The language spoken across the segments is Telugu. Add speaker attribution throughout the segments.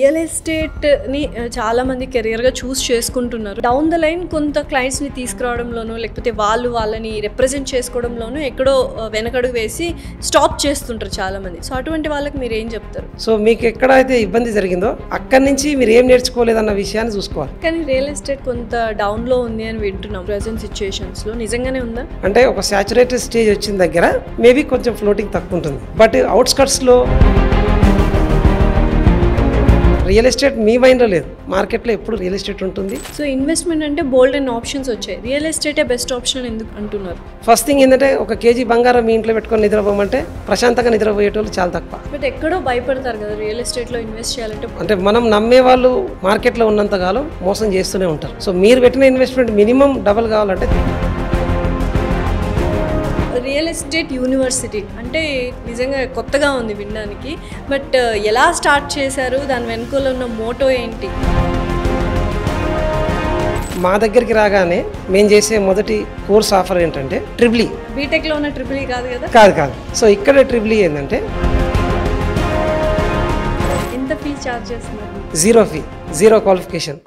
Speaker 1: రియల్ ఎస్టేట్ని చాలామంది కెరియర్గా చూస్ చేసుకుంటున్నారు. డౌన్ ద లైన్ కొంత క్లయింట్స్ని తీసుకురావడంలోనూ లేకపోతే వాళ్ళని రిప్రజెంట్ చేసుకోవడంలోనూ ఎక్కడో వెనకడుగు వేసి స్టాప్ చేస్తుంటారు చాలామంది. సో అటువంటి వాళ్ళకి మీరు ఏం చెప్తారు?
Speaker 2: సో మీకు ఎక్కడైతే ఇబ్బంది జరిగిందో అక్కడి నుంచి మీరు ఏం నేర్చుకోలేదన్న విషయాన్ని చూసుకోవాలి.
Speaker 1: కానీ రియల్ ఎస్టేట్ కొంత డౌన్లో ఉంది అని వింటున్నాం ప్రెజెంట్ సిచ్యుయేషన్స్లో. నిజంగానే ఉందా?
Speaker 2: అంటే ఒక సాచురేటెడ్ స్టేజ్ వచ్చిన దగ్గర మేబీ కొంచెం ఫ్లోటింగ్ తక్కువ ఉంటుంది. బట్ అవుట్స్కట్స్లో రియల్ ఎస్టేట్ మీ మైండ్లో లేదు. మార్కెట్లో ఎప్పుడు రియల్ ఎస్టేట్ ఉంటుంది.
Speaker 1: సో ఇన్వెస్ట్మెంట్ అంటే బోల్డ్ అండ్ ఆప్షన్స్ వచ్చాయి. రియల్ ఎస్టేటే బెస్ట్ ఆప్షన్ ఎందుకు అంటున్నారు?
Speaker 2: ఫస్ట్ థింగ్ ఏంటంటే ఒక కేజీ బంగారం మీ ఇంట్లో పెట్టుకొని నిద్రపోమంటే ప్రశాంతంగా నిద్రపోయేటోళ్ళు చాలా తక్కువ.
Speaker 1: బట్ ఎక్కడో భయపడతారు కదా రియల్ ఎస్టేట్లో ఇన్వెస్ట్ చేయాలంటే.
Speaker 2: అంటే మనం నమ్మే వాళ్ళు మార్కెట్లో ఉన్నంతకాలం మోసం చేస్తూనే ఉంటారు. సో మీరు పెట్టిన ఇన్వెస్ట్మెంట్ మినిమం డబల్ కావాలంటే
Speaker 1: రియల్ ఎస్టేట్ యూనివర్సిటీ అంటే నిజంగా కొత్తగా ఉంది వినడానికి. బట్ ఎలా స్టార్ట్ చేశారు, దాని వెనుకలో ఉన్న మోటో ఏంటి?
Speaker 2: మా దగ్గరికి రాగానే మేము చేసే మొదటి కోర్స్ ఆఫర్ ఏంటంటే ట్రిపుల్.
Speaker 1: బీటెక్లో ఉన్న ట్రిపుల్ కాదు కదా?
Speaker 2: కాదు. సో ఇక్కడ ట్రిపుల్ ఏంటంటే
Speaker 1: ఎంత ఫీ చార్జ్ చేస్తున్నారు?
Speaker 2: Zero fee, zero qualification.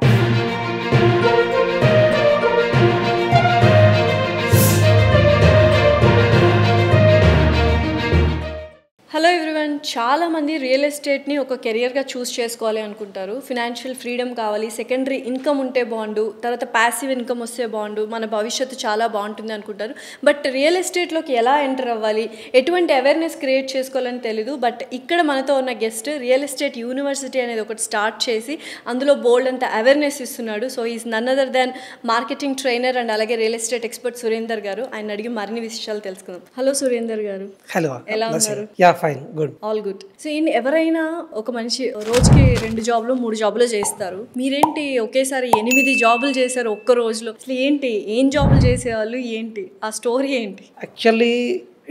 Speaker 1: Hello everyone, చాలామంది రియల్ ఎస్టేట్ని ఒక కెరియర్గా చూస్ చేసుకోవాలి అనుకుంటారు. ఫినాన్షియల్ ఫ్రీడమ్ కావాలి, సెకండరీ ఇన్కమ్ ఉంటే బాగుండు, తర్వాత ప్యాసివ్ ఇన్కమ్ వస్తే బాగుండు, మన భవిష్యత్తు చాలా బాగుంటుంది అనుకుంటారు. బట్ రియల్ ఎస్టేట్లోకి ఎలా ఎంటర్ అవ్వాలి, ఎటువంటి అవేర్నెస్ క్రియేట్ చేసుకోవాలని తెలీదు. బట్ ఇక్కడ మనతో ఉన్న గెస్ట్ రియల్ ఎస్టేట్ యూనివర్సిటీ అనేది ఒకటి స్టార్ట్ చేసి అందులో బోల్డ్ అంత అవేర్నెస్ ఇస్తున్నాడు. So is none other than marketing trainer and అలాగే real estate expert Surender garu. ఆయన అడిగి మరిన్ని విషయాలు తెలుసుకుందాం. హలో సురేందర్ గారు.
Speaker 2: హలో,
Speaker 1: ఎలా ఉన్నారు?
Speaker 2: Fine, good,
Speaker 1: all good. So ఎవరైనా ఒక మనిషి రోజుకి 2 జాబ్లు 3 జాబ్లు చేస్తారు. మీరేంటి ఒకేసారి 8 జాబులు చేశారు ఒక్క రోజులో? అసలు ఏంటి, ఏం జాబులు చేసేవాళ్ళు, ఏంటి ఆ స్టోరీ ఏంటి?
Speaker 2: Actually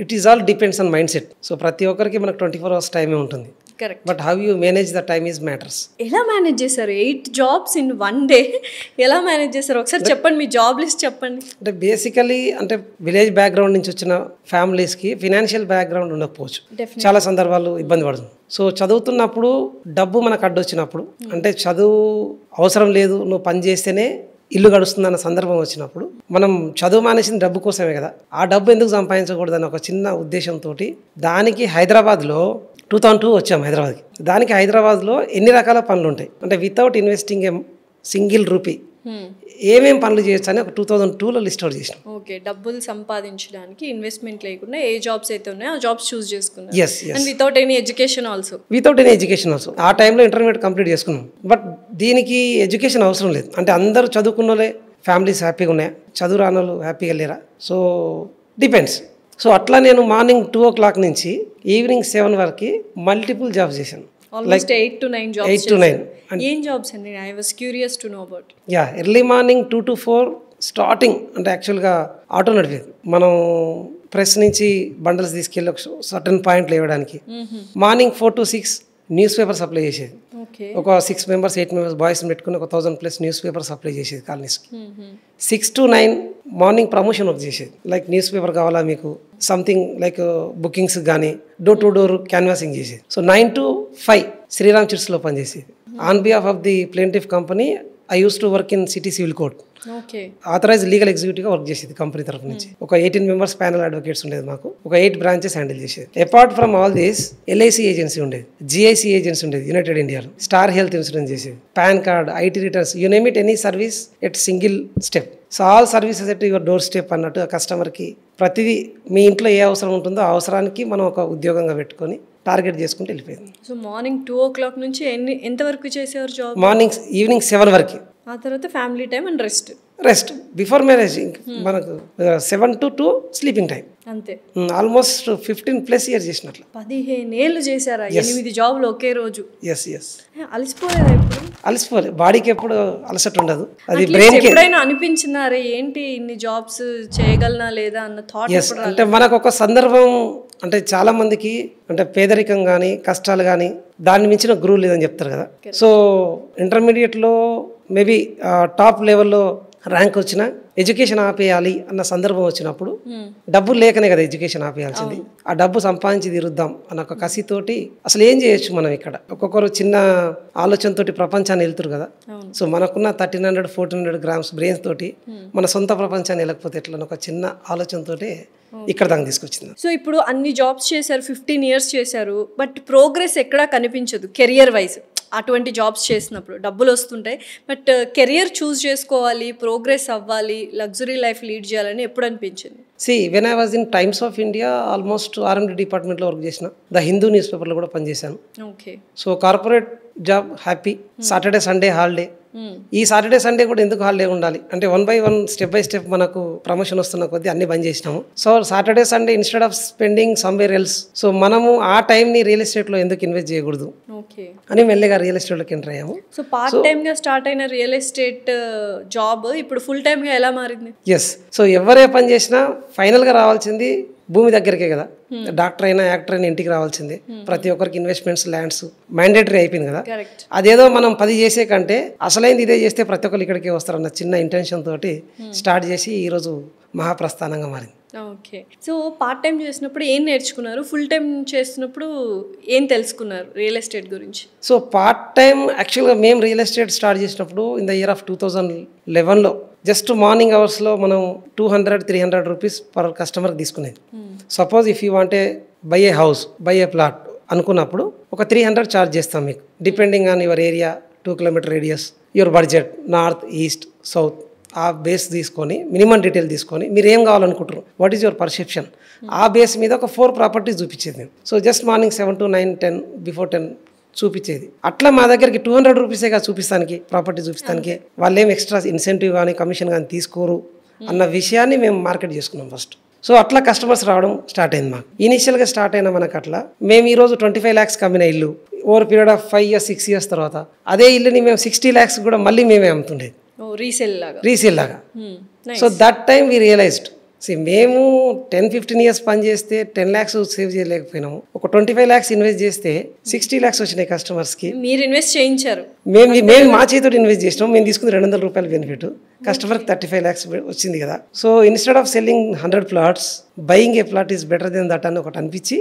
Speaker 2: it is all depends on mind set. So ప్రతి ఒక్కరికి మనకు 24 hours టైమే ఉంటుంది.
Speaker 1: Correct.
Speaker 2: But how you manage the time is matters.
Speaker 1: ఎలా మేనేజ్ చేశారు 8 jobs ఇన్ 1 day? ఎలా మేనేజ్ చేశారు ఒకసారి చెప్పండి, మీ జాబ్ లిస్ట్ చెప్పండి.
Speaker 2: అంటే బేసికలీ అంటే విలేజ్ బ్యాక్గ్రౌండ్ నుంచి వచ్చిన ఫ్యామిలీస్కి ఫినాన్షియల్ బ్యాక్గ్రౌండ్ ఉండకపోవచ్చు. చాలా సందర్భాలు ఇబ్బంది పడుతుంది. సో చదువుతున్నప్పుడు డబ్బు మనకు అడ్డొచ్చినప్పుడు, అంటే చదువు అవసరం లేదు, నువ్వు పని చేస్తేనే ఇల్లు గడుస్తుందన్న సందర్భం వచ్చినప్పుడు మనం చదువు మానేసిన డబ్బు కోసమే కదా, ఆ డబ్బు ఎందుకు సంపాదించకూడదని ఒక చిన్న ఉద్దేశంతో దానికి హైదరాబాద్లో 2002 వచ్చాము హైదరాబాద్కి. దానికి హైదరాబాద్లో ఎన్ని రకాల పనులు ఉంటాయి అంటే without investing a single rupee ఏమేం పనులు చేయొచ్చు అని ఒక 2002లో లిస్ట్ అవుట్ చేసినాం.
Speaker 1: ఓకే, డబ్బులు సంపాదించడానికి ఇన్వెస్ట్మెంట్ లేకుండా ఏ జాబ్స్ అయితే ఉన్నాయో ఆ జాబ్స్ చూస్ చేసుకున్నాం. And without any education also.
Speaker 2: Without any education also. ఆ టైంలో ఇంటర్మీడియట్ కంప్లీట్ చేసుకున్నాం. బట్ దీనికి ఎడ్యుకేషన్ అవసరం లేదు. అంటే అందరూ చదువుకున్న వాళ్ళే ఫ్యామిలీస్ హ్యాపీగా ఉన్నాయా, చదువు రాని వాళ్ళు హ్యాపీగా లేరా? So depends. సో అట్లా నేను మార్నింగ్ 2 o'clock నుంచి ఈవినింగ్ 7 వరకు మల్టిపుల్ జాబ్స్ చేశాను.
Speaker 1: Almost 8 to 9 jobs.
Speaker 2: 8 to 9.
Speaker 1: ఏం జాబ్స్ అండి? I was curious to know about.
Speaker 2: Early morning 2 to 4 starting. అంటే యాక్చువల్గా ఆటో నడిపేది. మనం ప్రెస్ నుంచి బండల్స్ తీసుకెళ్ళి ఒక సర్టన్ పాయింట్లు ఇవ్వడానికి. Morning 4 to 6 news paper supply చేసేది. ఒక 6 members 8 members బాయ్స్ని పెట్టుకుని ఒక 1000+ న్యూస్ పేపర్ సప్లై చేసేది కాలనీస్కి. 6 to 9 మార్నింగ్ ప్రమోషన్ వర్క్ చేసేది. లైక్ న్యూస్ పేపర్ కావాలా మీకు, సంథింగ్ లైక్ బుకింగ్స్ కానీ డోర్ టు డోర్ క్యాన్వాసింగ్ చేసేది. సో 9 to 5 శ్రీరామ్ చిట్స్లో పనిచేసేది. On behalf of the plaintiff company I use to work in city civil court. Authorize legal ఎగ్జిక్యూటివ్గా వర్క్ చేసేది కంపెనీ తరఫు నుంచి. ఒక 18 members ప్యానల్ అడ్వకేట్స్ ఉండేది మాకు. ఒక 8 branches హ్యాండిల్ చేసేది. Apart from all this LIC agency ఉండేది, GIC ఏజెన్సీ ఉండేది యునైటెడ్ ఇండియాలో, స్టార్ హెల్త్ ఇన్సూరెన్స్ చేసేది, pan card, IT returns, you name it, any service at single step. So all services at your door step అన్నట్టు కస్టమర్కి ప్రతిదీ మీ ఇంట్లో ఏ అవసరం ఉంటుందో ఆ అవసరానికి మనం ఒక ఉద్యోగంగా పెట్టుకొని టార్గెట్ చేసుకుంటూ వెళ్ళిపోయింది.
Speaker 1: సో మార్నింగ్ 2 o'clock నుంచి ఎంతవరకు చేసేవారు జాబ్?
Speaker 2: ఈవినింగ్ 7 వరకు.
Speaker 1: ఆ తర్వాత family time and
Speaker 2: rest before marriage మనకు 7 to 2 స్లీపింగ్ టైం.
Speaker 1: అంతే.
Speaker 2: ఆల్మోస్ట్ 15+ years చేసినట్లు.
Speaker 1: 15 ఏళ్ళు చేశారా? 8 జాబ్లు ఒకే రోజు?
Speaker 2: ఎస్.
Speaker 1: అలసిపోలేదా ఎప్పుడు?
Speaker 2: అలసిపోలే. బాడీకి ఎప్పుడు అలసట ఉండదు. అది బ్రెయిన్ కి
Speaker 1: ఎప్పుడైనా అనిపించినారే ఏంటి ఇన్ని జాబ్స్ చేయగలనా లేదా అన్న థాట్?
Speaker 2: అంటే మనకు ఒక సందర్భం, అంటే చాలా మందికి అంటే పేదరికం కానీ కష్టాలు కానీ దాన్ని మించిన గురువు లేదని చెప్తారు కదా. సో ఇంటర్మీడియట్లో మేబీ టాప్ లెవెల్లో ర్యాంక్ వచ్చినా ఎడ్యుకేషన్ ఆపేయాలి అన్న సందర్భం వచ్చినప్పుడు డబ్బులు లేకనే కదా ఎడ్యుకేషన్ ఆపేయాల్సింది. ఆ డబ్బు సంపాదించి తీరుద్దాం అన్న ఒక కసితోటి అసలు ఏం చేయొచ్చు మనం ఇక్కడ. ఒక్కొక్కరు చిన్న ఆలోచనతోటి ప్రపంచాన్ని వెళ్తారు కదా. సో మనకున్న 1300-1400 గ్రామ్స్ బ్రెయిన్స్ తోటి మన సొంత ప్రపంచాన్ని వెళ్ళకపోతే ఎట్లా ఒక చిన్న ఆలోచనతోటి ఇక్కడ దాకా తీసుకొచ్చింది.
Speaker 1: సో ఇప్పుడు అన్ని జాబ్స్ చేశారు, 15 years చేశారు, బట్ ప్రోగ్రెస్ ఎక్కడా కనిపించదు కెరియర్ వైజ్. అటువంటి జాబ్స్ చేసినప్పుడు డబ్బులు వస్తుంటాయి, బట్ కెరియర్ చూస్ చేసుకోవాలి, ప్రోగ్రెస్ అవ్వాలి, లగ్జరీ లైఫ్ లీడ్ చేయాలని ఎప్పుడు అనిపించింది?
Speaker 2: When I was in times of India almost R&D డిపార్ట్మెంట్లో వర్క్ చేసిన, ద హిందూ న్యూస్ పేపర్లో కూడా పనిచేశాను.
Speaker 1: Okay.
Speaker 2: So corporate job happy, Saturday Sunday holiday. ఈ సాటర్డే సండే కూడా ఎందుకు హాలిడే ఉండాలి అంటే 1 by 1 స్టెప్ బై స్టెప్ మనకు ప్రమోషన్ వస్తున్న కొద్దీ అన్ని బంద్ చేసినాము. So Saturday Sunday instead of spending somewhere else, so మనము ఆ టైంని రియల్ ఎస్టేట్లో ఎందుకు ఇన్వెస్ట్ చేయకూడదు అని మెల్లగా రియల్ ఎస్టేట్లోకి ఎంటర్ అయ్యాము.
Speaker 1: సో పార్ట్ టైమ్గా స్టార్ట్ అయిన రియల్ ఎస్టేట్ జాబ్ ఇప్పుడు ఫుల్ టైమ్గా ఎలా మారింది?
Speaker 2: ఎస్. సో ఎవరే పని చేసినా ఫైనల్గా రావాల్సింది భూమి దగ్గరికే కదా. డాక్టర్ అయినా యాక్టర్ అయినా ఇంటికి రావాల్సిందే. ప్రతి ఒక్కరికి ఇన్వెస్ట్మెంట్స్ ల్యాండ్స్ మ్యాండేటరీ అయిపోయింది కదా. అదేదో మనం 10 చేసే కంటే అసలైంది ఇదే చేస్తే ప్రతి ఒక్కరు ఇక్కడికే వస్తారన్న చిన్న ఇంటెన్షన్ తోటి స్టార్ట్ చేసి ఈరోజు మహాప్రస్థానంగా మారింది.
Speaker 1: ఓకే. సో పార్ట్ టైం చేసినప్పుడు ఏం నేర్చుకున్నారు, ఫుల్ టైం చేసినప్పుడు ఏం తెలుసుకున్నారు రియల్ ఎస్టేట్ గురించి?
Speaker 2: సో పార్ట్ టైం యాక్చువల్గా మేము రియల్ ఎస్టేట్ స్టార్ట్ చేసినప్పుడు ఇన్ ద ఇయర్ ఆఫ్ 2011లో జస్ట్ మార్నింగ్ అవర్స్లో మనం 200-300 రూపీస్ పర్ కస్టమర్కి తీసుకునేది. Suppose if you want buy a house, buy a plot అనుకున్నప్పుడు ఒక 300 ఛార్జ్ చేస్తాం మీకు, depending on your area, 2 kilometer radius, your budget, north, east, south. ఆ బేస్ తీసుకొని మినిమం డీటెయిల్ తీసుకొని మీరు ఏం కావాలనుకుంటారు, వాట్ ఈస్ యువర్ పర్సెప్షన్, ఆ బేస్ మీద ఒక 4 ప్రాపర్టీస్ చూపించేది మేము. So just morning 7 to 9, 10 before 10 చూపించేది. అట్లా మా దగ్గరికి 200 రూపీసేగా చూపిస్తానికి, ప్రాపర్టీ చూపిస్తానికి, వాళ్ళు ఏం ఎక్స్ట్రా ఇన్సెంటివ్ కానీ కమిషన్ కానీ తీసుకోరు అన్న విషయాన్ని మేము మార్కెట్ చేసుకున్నాం ఫస్ట్. సో అట్లా కస్టమర్స్ రావడం స్టార్ట్ అయింది మాకు. ఇనిషియల్గా స్టార్ట్ అయిన మనకు అట్లా మేము ఈరోజు 25 lakhs అమ్మిన ఇల్లు over period of 5 years 6 years తర్వాత అదే ఇల్లుని మేము 60 lakhs కూడా మళ్ళీ మేమే అమ్ముతుండేది, రీసేల్ లాగా. So that time we realized, మేము 10-15 years పని చేస్తే 10 lakhs సేవ్ చేయలేకపోయినాము. ఒక 25 lakhs ఇన్వెస్ట్ చేస్తే 60 lakhs వచ్చినాయి కస్టమర్స్కి.
Speaker 1: మీరు ఇన్వెస్ట్ చేయించారు,
Speaker 2: మేము మా చేతితో ఇన్వెస్ట్ చేసినాం. మేము తీసుకుంది 200 రూపాయల బెనిఫిట్, కస్టమర్కి 35 lakhs వచ్చింది కదా. So instead of selling 100 plots, buying a plot is better than that అని ఒకటి అనిపించి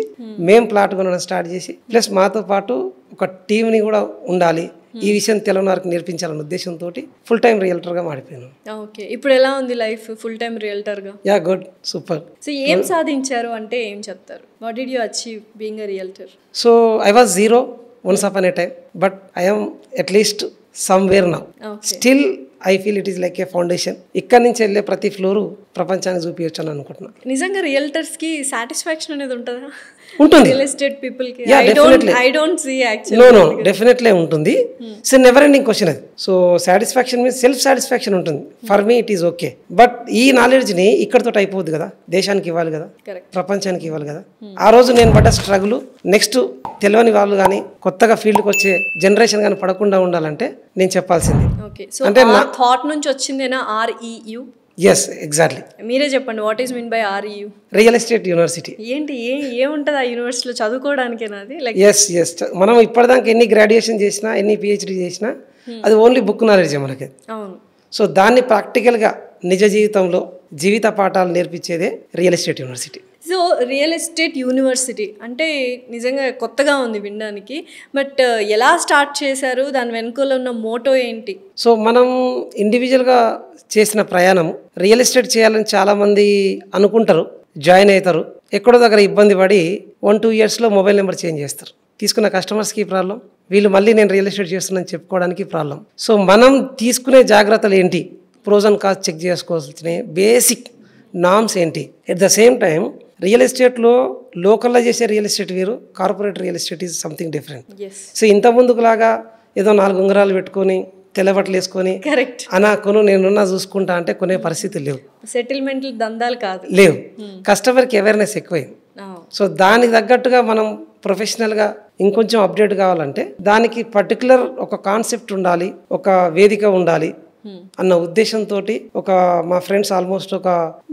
Speaker 2: మేము ప్లాట్ కొనడం స్టార్ట్ చేసి, ప్లస్ మాతో పాటు ఒక టీంని కూడా ఉండాలి, ఈ విషయం తెలంగాణ వారికి నేర్పించాలన్న ఉద్దేశంతో ఫుల్ టైం రియల్టర్గా మారిపోయాను.
Speaker 1: ఓకే. ఇప్పుడు ఎలా ఉంది లైఫ్ ఫుల్ టైం రియల్టర్గా?
Speaker 2: Ya, good, super.
Speaker 1: సో ఏం సాధించారు అంటే ఏం చెప్తారు? What did you achieve being a realtor?
Speaker 2: So I was zero once upon a time, but I am at least somewhere now. Still I feel it is like a foundation. ఇక్కడ నుంచి వెళ్ళే ప్రతి ఫ్లోరు ప్రపంచాన్ని చూపించచ్చు అని అనుకుంటున్నాను.
Speaker 1: నిజంగా రియల్టర్స్కి సాటిస్ఫాక్షన్ అనేది ఉంటుందా?
Speaker 2: ఉంటుంది.
Speaker 1: రియల్ ఎస్టేట్ పీపుల్కి
Speaker 2: I don't see actually. No definitely ఉంటుంది. సో నెవర్ ఎండింగ్ క్వశ్చన్ అది. So satisfaction means self satisfaction ఉంటుంది. For me it is okay, but ఈ నాలెడ్జ్ని ఇక్కడతో అయిపోద్ది కదా, దేశానికి ఇవ్వాలి కదా, ప్రపంచానికి ఇవ్వాలి కదా. ఆ రోజు నేను పడ్డ స్ట్రగుల్ నెక్స్ట్ తెలియని వాళ్ళు కానీ కొత్తగా ఫీల్డ్కి వచ్చే జనరేషన్ కానీ పడకుండా ఉండాలంటే నేను చెప్పాల్సింది.
Speaker 1: అంటే నా థాట్ నుంచి వచ్చిందేనా REU?
Speaker 2: Yes, exactly.
Speaker 1: మీరే చెప్పండి, what is mean by REU?
Speaker 2: Real estate university.
Speaker 1: ఏంటి, ఏముంటుంది ఆ యూనివర్సిటీలో? చదువుకోవడానికేనా అది?
Speaker 2: ఎస్, మనం ఇప్పటిదాకా ఎన్ని గ్రాడ్యుయేషన్ చేసినా, ఎన్ని PhD చేసినా అది ఓన్లీ బుక్ నాలెడ్జే మనకి.
Speaker 1: అవును.
Speaker 2: సో దాన్ని ప్రాక్టికల్గా నిజ జీవితంలో జీవిత పాఠాలు నేర్పించేదే real estate university.
Speaker 1: So real estate university అంటే నిజంగా కొత్తగా ఉంది వినడానికి, బట్ ఎలా స్టార్ట్ చేశారు, దాని వెనుకలో ఉన్న మోటో ఏంటి?
Speaker 2: సో మనం ఇండివిజువల్గా చేసిన ప్రయాణం రియల్ ఎస్టేట్ చేయాలని చాలామంది అనుకుంటారు, జాయిన్ అవుతారు, ఎక్కడో దగ్గర ఇబ్బంది పడి 1-2 yearsలో మొబైల్ నెంబర్ చేంజ్ చేస్తారు. తీసుకున్న కస్టమర్స్కి ప్రాబ్లం, వీళ్ళు మళ్ళీ నేను రియల్ ఎస్టేట్ చేస్తున్నాను చెప్పుకోవడానికి ప్రాబ్లం. సో మనం తీసుకునే జాగ్రత్తలు ఏంటి, ప్రోస్ అండ్ కాన్స్ చెక్ చేసుకోవాల్సిన బేసిక్ నామ్స్ ఏంటి. At the same time real ఎస్టేట్లో లోకల్లో చేసే రియల్ ఎస్టేట్ వేరు, corporate real estate is something different. So ఇంత ముందుకులాగా ఏదో 4 ఉంగరాలు పెట్టుకొని తెల్లబట్టలు వేసుకొని అనా కొను నేనున్నా చూసుకుంటా అంటే కొనే పరిస్థితి లేవు.
Speaker 1: సెటిల్మెంట్ దందాలు కాదు,
Speaker 2: లేవు. కస్టమర్కి అవేర్నెస్ ఎక్కువైంది. సో దానికి తగ్గట్టుగా మనం ప్రొఫెషనల్గా ఇంకొంచెం అప్డేట్ కావాలంటే దానికి పర్టికులర్ ఒక కాన్సెప్ట్ ఉండాలి, ఒక వేదిక ఉండాలి అన్న ఉద్దేశంతో ఒక మా ఫ్రెండ్స్ ఆల్మోస్ట్ ఒక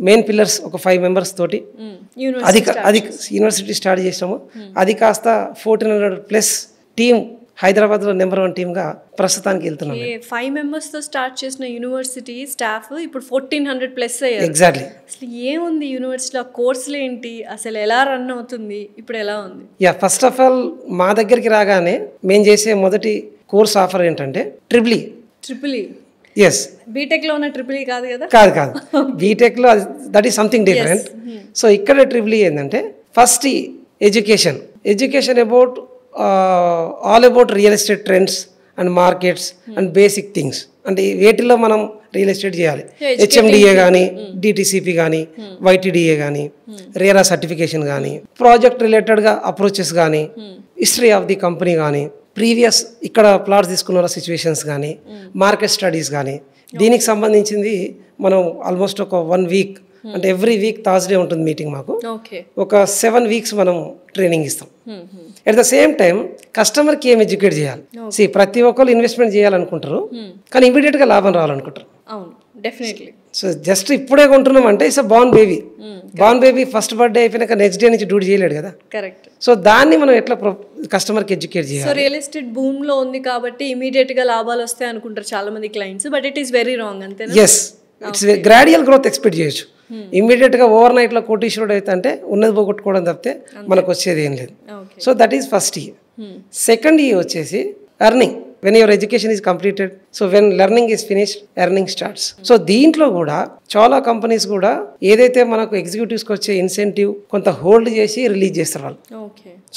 Speaker 2: మెయిన్ పిల్లర్స్ ఒక 5 members తోటి అది యూనివర్సిటీ స్టార్ట్ చేసాము. అది కాస్త 1400+ టీమ్ హైదరాబాద్లో నెంబర్ 1 టీమ్గా ప్రస్తుతానికి వెళ్తున్నాం.
Speaker 1: 5 మెంబర్స్తో స్టార్ట్ చేసిన యూనివర్సిటీ స్టాఫ్ ఇప్పుడు 1400+ అయ్యారు.
Speaker 2: ఎగ్జాక్ట్లీ.
Speaker 1: అసలు ఏముంది యూనివర్సిటీలో, కోర్సులు ఏంటి, అసలు ఎలా రన్ అవుతుంది, ఇప్పుడు ఎలా ఉంది?
Speaker 2: ఫస్ట్ ఆఫ్ ఆల్ మా దగ్గరికి రాగానే మేము చేసే మొదటి కోర్స్ ఆఫర్ ఏంటంటే ట్రిపుల్
Speaker 1: ట్రిపుల్
Speaker 2: ఎస్.
Speaker 1: బీటెక్లో ఉన్న ట్రిపుల్ కాదు కదా?
Speaker 2: కాదు బీటెక్లో that is something different. So ఇక్కడ ట్రిపుల్ ఏంటంటే first education about all about real estate trends and markets and basic things. అంటే వేటిల్లో మనం రియల్ ఎస్టేట్ చేయాలి, హెచ్ఎండిఏ కానీ, డిటిసిపి కానీ, వైటిడిఏ కానీ, రేరా సర్టిఫికేషన్ కానీ, ప్రాజెక్ట్ రిలేటెడ్గా అప్రోచెస్ కానీ, హిస్టరీ ఆఫ్ ది కంపెనీ కానీ, ప్రీవియస్ ఇక్కడ ప్లాట్స్ తీసుకున్న సిచ్యువేషన్స్ కానీ, మార్కెట్ స్టడీస్ కానీ, దీనికి సంబంధించింది మనం ఆల్మోస్ట్ ఒక 1 వీక్, అంటే ఎవ్రీ వీక్ థర్స్డే ఉంటుంది మీటింగ్ మాకు. ఒక 7 వీక్స్ మనం ట్రైనింగ్ ఇస్తాం. అట్ ద సేమ్ టైం కస్టమర్కి ఏం ఎడ్యుకేట్ చేయాలి. ప్రతి ఒక్కరు ఇన్వెస్ట్మెంట్ చేయాలనుకుంటారు, కానీ ఇమీడియట్గా లాభం రావాలనుకుంటారు. సో జస్ట్ ఇప్పుడే కొంటున్నాం అంటే it's born baby first birthday అయిపోయినాక నెక్స్ట్ డే నుంచి డ్యూటీ చేయలేడు కదా.
Speaker 1: కరెక్ట్.
Speaker 2: సో దాన్ని మనం ఎట్లా కస్టమర్కి ఎడ్యుకేట్ చేయాలి.
Speaker 1: సో రియల్ ఎస్టేట్ భూమ్ లో ఉంది కాబట్టి ఇమీడియట్ గా లాభాలు వస్తాయి అనుకుంటారు చాలా మంది clients, but it is very wrong. అంతేనా?
Speaker 2: Yes, it's gradual growth expect చేయొచ్చు. ఇమ్మీడియట్గా ఓవర్ నైట్లో కోటీశ్వరుడు అయితే అంటే ఉన్నది పోగొట్టుకోవడం తప్పితే మనకు వచ్చేది ఏం లేదు. So that is first year. Second year వచ్చేసి earning. When your education is completed, so when learning is finished, earning starts. So దీంట్లో కూడా చాలా కంపెనీస్ కూడా ఏదైతే మనకు ఎగ్జిక్యూటివ్స్కి వచ్చే ఇన్సెంటివ్ కొంత హోల్డ్ చేసి రిలీజ్ చేస్తారు వాళ్ళు.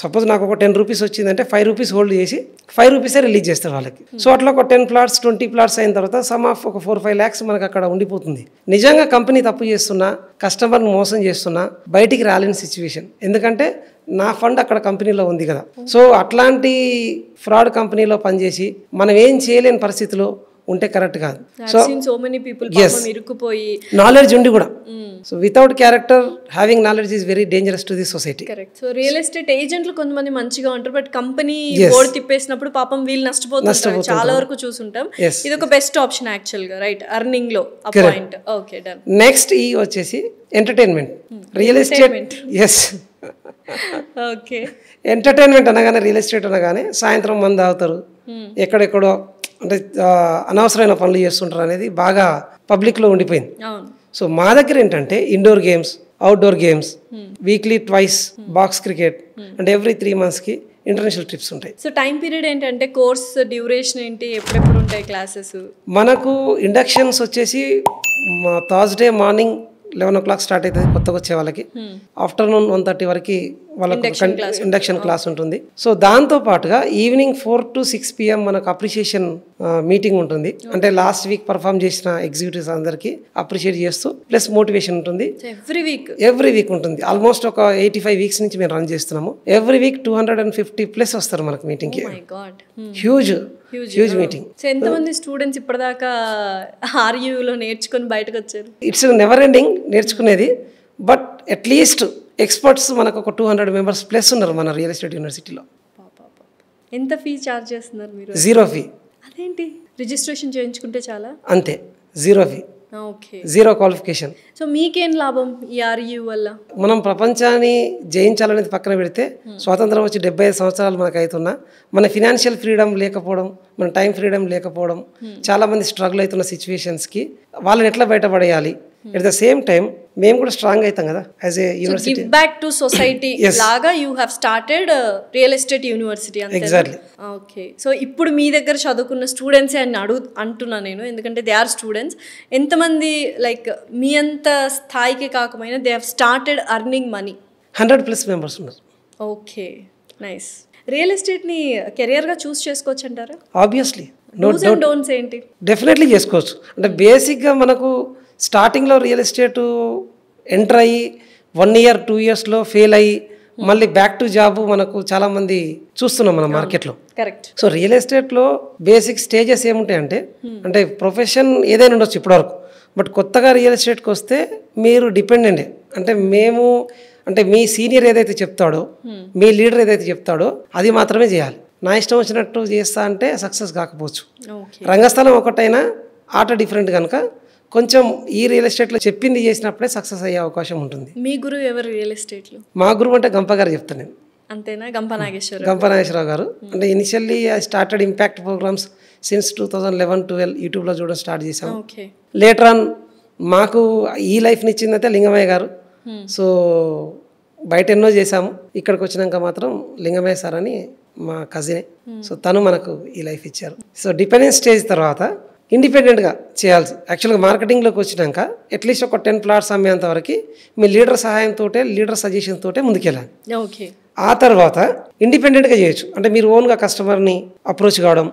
Speaker 2: సపోజ్ నాకు ఒక 10 రూపీస్ వచ్చిందంటే 5 రూపీస్ హోల్డ్ చేసి 5 రూపీసే రిలీజ్ చేస్తారు వాళ్ళకి. సో అట్లా ఒక 10 ప్లాట్స్ 20 ప్లాట్స్ అయిన తర్వాత సమ్ ఆఫ్ ఒక 4-5 lakhs మనకు అక్కడ ఉండిపోతుంది. నిజంగా కంపెనీ తప్పు చేస్తున్నా, కస్టమర్ని మోసం చేస్తున్నా బయటికి రాలేని సిచ్యువేషన్. ఎందుకంటే నా ఫండ్ అక్కడ కంపెనీలో ఉంది కదా. సో అట్లాంటి ఫ్రాడ్ కంపెనీలో పనిచేసి మనం ఏం చేయలేని పరిస్థితిలో ఉంటే కరెక్ట్ కాదు. సో నాలెడ్జ్ ఉండి కూడా, so without character having knowledge is very dangerous to the society.
Speaker 1: Correct. So real estate ఏజెంట్లు కొంతమంది మంచిగా ఉంటారు, బట్ కంపెనీ బోర్డు తిప్పేసినప్పుడు పాపం వీళ్ళు నష్టపోతుంటారు. చాలా వరకు చూసుంటాం. ఇది ఒక బెస్ట్ ఆప్షన్ యాక్చువల్ గా, రైట్? ఎర్నింగ్ లో ఆ పాయింట్. Okay, done.
Speaker 2: నెక్స్ట్ ఈ వచ్చేసి entertainment. Real estate, yes,
Speaker 1: okay.
Speaker 2: Entertainment అనగానే, రియల్ ఎస్టేట్ అనగానే సాయంత్రం మంది తాగుతారు, ఎక్కడెక్కడో అంటే అనవసరమైన పనులు చేస్తుంటారు అనేది బాగా పబ్లిక్లో ఉండిపోయింది. సో మా దగ్గర ఏంటంటే indoor games, outdoor games, weekly twice box cricket, and every 3 monthsకి ఇంటర్నేషనల్ ట్రిప్స్ ఉంటాయి.
Speaker 1: సో టైం పీరియడ్ ఏంటంటే కోర్స్ డ్యూరేషన్ ఏంటి, ఎప్పుడెప్పుడు ఉంటాయి క్లాసెస్?
Speaker 2: మనకు ఇండక్షన్స్ వచ్చేసి థర్స్డే మార్నింగ్ 11 o'clock స్టార్ట్ అవుతుంది కొత్తగా వచ్చే వాళ్ళకి. ఆఫ్టర్నూన్ 1:30 వరకు వాళ్ళకు ఇండక్షన్ క్లాస్ ఉంటుంది. సో దాంతో పాటుగా ఈవినింగ్ 4 to 6 PM మనకు అప్రిషియేషన్ మీటింగ్ ఉంటుంది. అంటే లాస్ట్ వీక్ పర్ఫామ్ చేసిన ఎగ్జిక్యూటివ్స్ అందరికి అప్రిషియేట్ చేస్తూ ప్లస్ మోటివేషన్ ఉంటుంది. ఎవ్రీ వీక్ ఉంటుంది. ఆల్మోస్ట్ ఒక 85 weeks నుంచి మేము రన్ చేస్తున్నాము. ఎవ్రీ వీక్ 250+ వస్తారు మనకు మీటింగ్కి. Huge meeting.
Speaker 1: సో ఎంతమంది స్టూడెంట్స్ ఇప్పటిదాకా ఆర్యూలో నేర్చుకొని బయటకు వచ్చారు?
Speaker 2: ఇట్స్ నెవర్ ఎండింగ్ నేర్చుకునేది. బట్ అట్లీస్ట్ ఎక్స్పర్ట్స్ మనకు ఒక 200 members ప్లస్ ఉన్నారు మన రియల్ ఎస్టేట్ యూనివర్సిటీలో.
Speaker 1: ఎంత ఫీ చార్జ్ చేస్తున్నారు మీరు?
Speaker 2: 0 fee.
Speaker 1: అదేంటి, రిజిస్ట్రేషన్ చేయించుకుంటే చాలా?
Speaker 2: అంతే, 0 fee, 0 qualification.
Speaker 1: సో మీకేం లాభం ఈ ఆర్యూ వల్ల?
Speaker 2: మనం ప్రపంచాన్ని జయించాలనేది పక్కన పెడితే, స్వాతంత్రం వచ్చి 75 సంవత్సరాలు మనకు అవుతున్నా మన ఫినాన్షియల్ ఫ్రీడమ్ లేకపోవడం, మన టైం ఫ్రీడమ్ లేకపోవడం, చాలామంది స్ట్రగుల్ అవుతున్న సిచ్యువేషన్స్కి వాళ్ళని ఎట్లా బయటపడేయాలి, ఎట్ ద సేమ్ టైం మేము కూడా స్ట్రాంగ్ అవుతాం కదా as a university.
Speaker 1: Give back to society లాగా you have started real estate university.
Speaker 2: Exactly.
Speaker 1: Okay. So ఇప్పుడు మీ దగ్గర చదువుకున్న స్టూడెంట్సే అని అంటున్నా నేను, ఎందుకంటే దే ఆర్ స్టూడెంట్స్. ఎంతమంది లైక్ మీ అంత స్థాయికి కాకపోయినా they have started earning money?
Speaker 2: 100+ members ఉన్నారు.
Speaker 1: Okay, nice. రియల్ ఎస్టేట్ని కెరియర్గా చూస్ చేసుకోవచ్చు అంటారా?
Speaker 2: ఆబ్వియస్లీ.
Speaker 1: డూస్ అండ్ డోంట్స్ ఏంటి?
Speaker 2: డెఫినెట్లీ చేసుకోవచ్చు. అంటే బేసిక్గా మనకు స్టార్టింగ్లో రియల్ ఎస్టేటు ఎంటర్ అయ్యి 1 year 2 yearsలో ఫెయిల్ అయ్యి మళ్ళీ బ్యాక్ టు జాబ్ మనకు చాలామంది చూస్తున్నాం మన మార్కెట్లో.
Speaker 1: కరెక్ట్.
Speaker 2: సో రియల్ ఎస్టేట్లో బేసిక్ స్టేజెస్ ఏముంటాయంటే, అంటే ప్రొఫెషన్ ఏదైనా ఉండొచ్చు ఇప్పటివరకు, బట్ కొత్తగా రియల్ ఎస్టేట్కి వస్తే మీరు డిపెండెంటే. అంటే మీ సీనియర్ ఏదైతే చెప్తాడో, మీ లీడర్ ఏదైతే చెప్తాడో అది మాత్రమే చేయాలి. నా ఇష్టం వచ్చినట్టు చేస్తా అంటే సక్సెస్ కాకపోవచ్చు. రంగస్థలం ఒకటైనా ఆట డిఫరెంట్ కనుక కొంచెం ఈ రియల్ ఎస్టేట్లో చెప్పింది చేసినప్పుడే సక్సెస్ అయ్యే అవకాశం ఉంటుంది.
Speaker 1: మీ గురువు ఎవరు రియల్ ఎస్టేట్లో?
Speaker 2: మా గురువు అంటే గంప గారు చెప్తాను నేను.
Speaker 1: అంతేనా? గంప నాగేశ్వర
Speaker 2: గంపనాగేశ్వరరావు గారు. అంటే initially I started impact programs since 2011-12 యూట్యూబ్లో చూడడం స్టార్ట్ చేసాం.
Speaker 1: ఓకే.
Speaker 2: లేటర్ ఆన్ మాకు ఈ లైఫ్ని ఇచ్చిందంటే లింగమయ్య గారు. సో బయట ఎన్నో చేసాము, ఇక్కడికి వచ్చినాక మాత్రం లింగమయ్య సార్ అని మా కజినే, సో తను మనకు ఈ లైఫ్ ఇచ్చారు. సో డిపెండెన్స్ స్టేజ్ తర్వాత ఇండిపెండెంట్గా చేయాల్సి యాక్చువల్గా మార్కెటింగ్లోకి వచ్చినాక అట్లీస్ట్ ఒక 10 ప్లాట్స్ అమ్మేంత వరకు మీ లీడర్ సహాయంతో, లీడర్ సజెషన్ తోటే ముందుకెళ్ళాలి.
Speaker 1: ఓకే.
Speaker 2: ఆ తర్వాత ఇండిపెండెంట్గా చేయొచ్చు. అంటే మీరు ఓన్గా కస్టమర్ని అప్రోచ్ కావడం,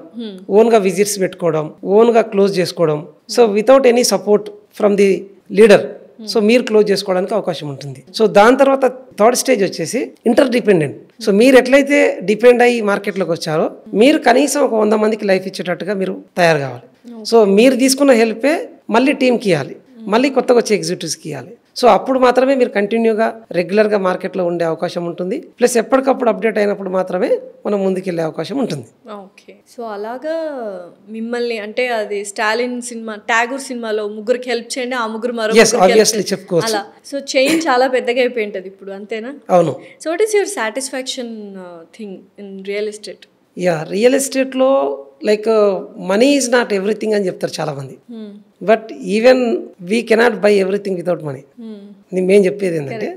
Speaker 2: ఓన్గా విజిట్స్ పెట్టుకోవడం, ఓన్గా క్లోజ్ చేసుకోవడం. So without any support from the leader, so మీరు క్లోజ్ చేసుకోవడానికి అవకాశం ఉంటుంది. సో దాని తర్వాత థర్డ్ స్టేజ్ వచ్చేసి ఇంటర్ డిపెండెంట్. సో మీరు ఎట్లయితే డిపెండ్ అయ్యి మార్కెట్లోకి వచ్చారో మీరు కనీసం ఒక 100 మందికి లైఫ్ ఇచ్చేటట్టుగా మీరు తయారు కావాలి. సో మీరు తీసుకున్న హెల్పే మళ్ళీ టీంకి ఇవ్వాలి, మళ్ళీ కొత్తగా వచ్చే ఎగ్జిక్యూటివ్స్కి ఇవ్వాలి. సో అప్పుడు మాత్రమే మీరు కంటిన్యూగా రెగ్యులర్గా మార్కెట్లో ఉండే అవకాశం ఉంటుంది. ప్లస్ ఎప్పటికప్పుడు అప్డేట్ అయినప్పుడు మాత్రమే మనం ముందుకెళ్ళే అవకాశం ఉంటుంది.
Speaker 1: ఓకే. సో అలాగా మిమ్మల్ని అంటే అది స్టాలిన్ సినిమా, ట్యాగూర్ సినిమాలో ముగ్గురికి హెల్ప్ చేయండి, ఆ ముగ్గురు మరో
Speaker 2: ఆబ్వియస్లీ చెప్పుకోవచ్చు.
Speaker 1: అలా. సో చైన్ చాలా పెద్దగా అయిపోయి ఉంటుంది ఇప్పుడు, అంతేనా?
Speaker 2: అవును.
Speaker 1: So what is your satisfaction thing in real estate?
Speaker 2: Real ఎస్టేట్లో like money is not everything అని చెప్తారు చాలా మంది. But even we cannot buy everything without money. మేము చెప్పేది ఏంటంటే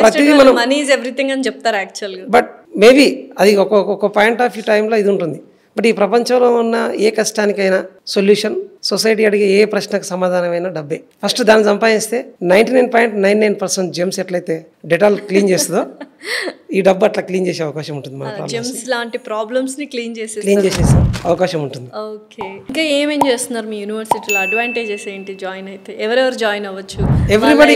Speaker 2: ప్రతిదీ మనం
Speaker 1: మనీ ఈజ్ ఎవ్రీథింగ్ అని చెప్తారు యాక్చువల్గా.
Speaker 2: బట్ మేబీ అది ఒక పాయింట్ ఆఫ్ వ్యూ టైంలో ఇది ఉంటుంది. బట్ ఈ ప్రపంచంలో ఉన్న ఏ కష్టానికైనా సొల్యూషన్, సొసైటీ అడిగే ఏ ప్రశ్నకు సమాధానమైనా డబ్బే. ఫస్ట్ దాన్ని సంపాదిస్తే 99.99% జెమ్స్ ఎట్లయితే డెటాల్ క్లీన్ చేస్తుందో ఈ డబ్బు అట్లా క్లీన్ చేసే అవకాశం ఉంటుంది. మన
Speaker 1: జెమ్స్ లాంటి ప్రాబ్లమ్స్ ని క్లీన్ చేసే
Speaker 2: అవకాశం ఉంటుంది.
Speaker 1: ఓకే. ఇంకా ఏమేం చేస్తున్నారు మీ యూనివర్సిటీలో? అడ్వాంటేజెస్ ఏంటి జాయిన్ అయితే? ఎవరెవరు జాయిన్ అవ్వచ్చు?
Speaker 2: Everybody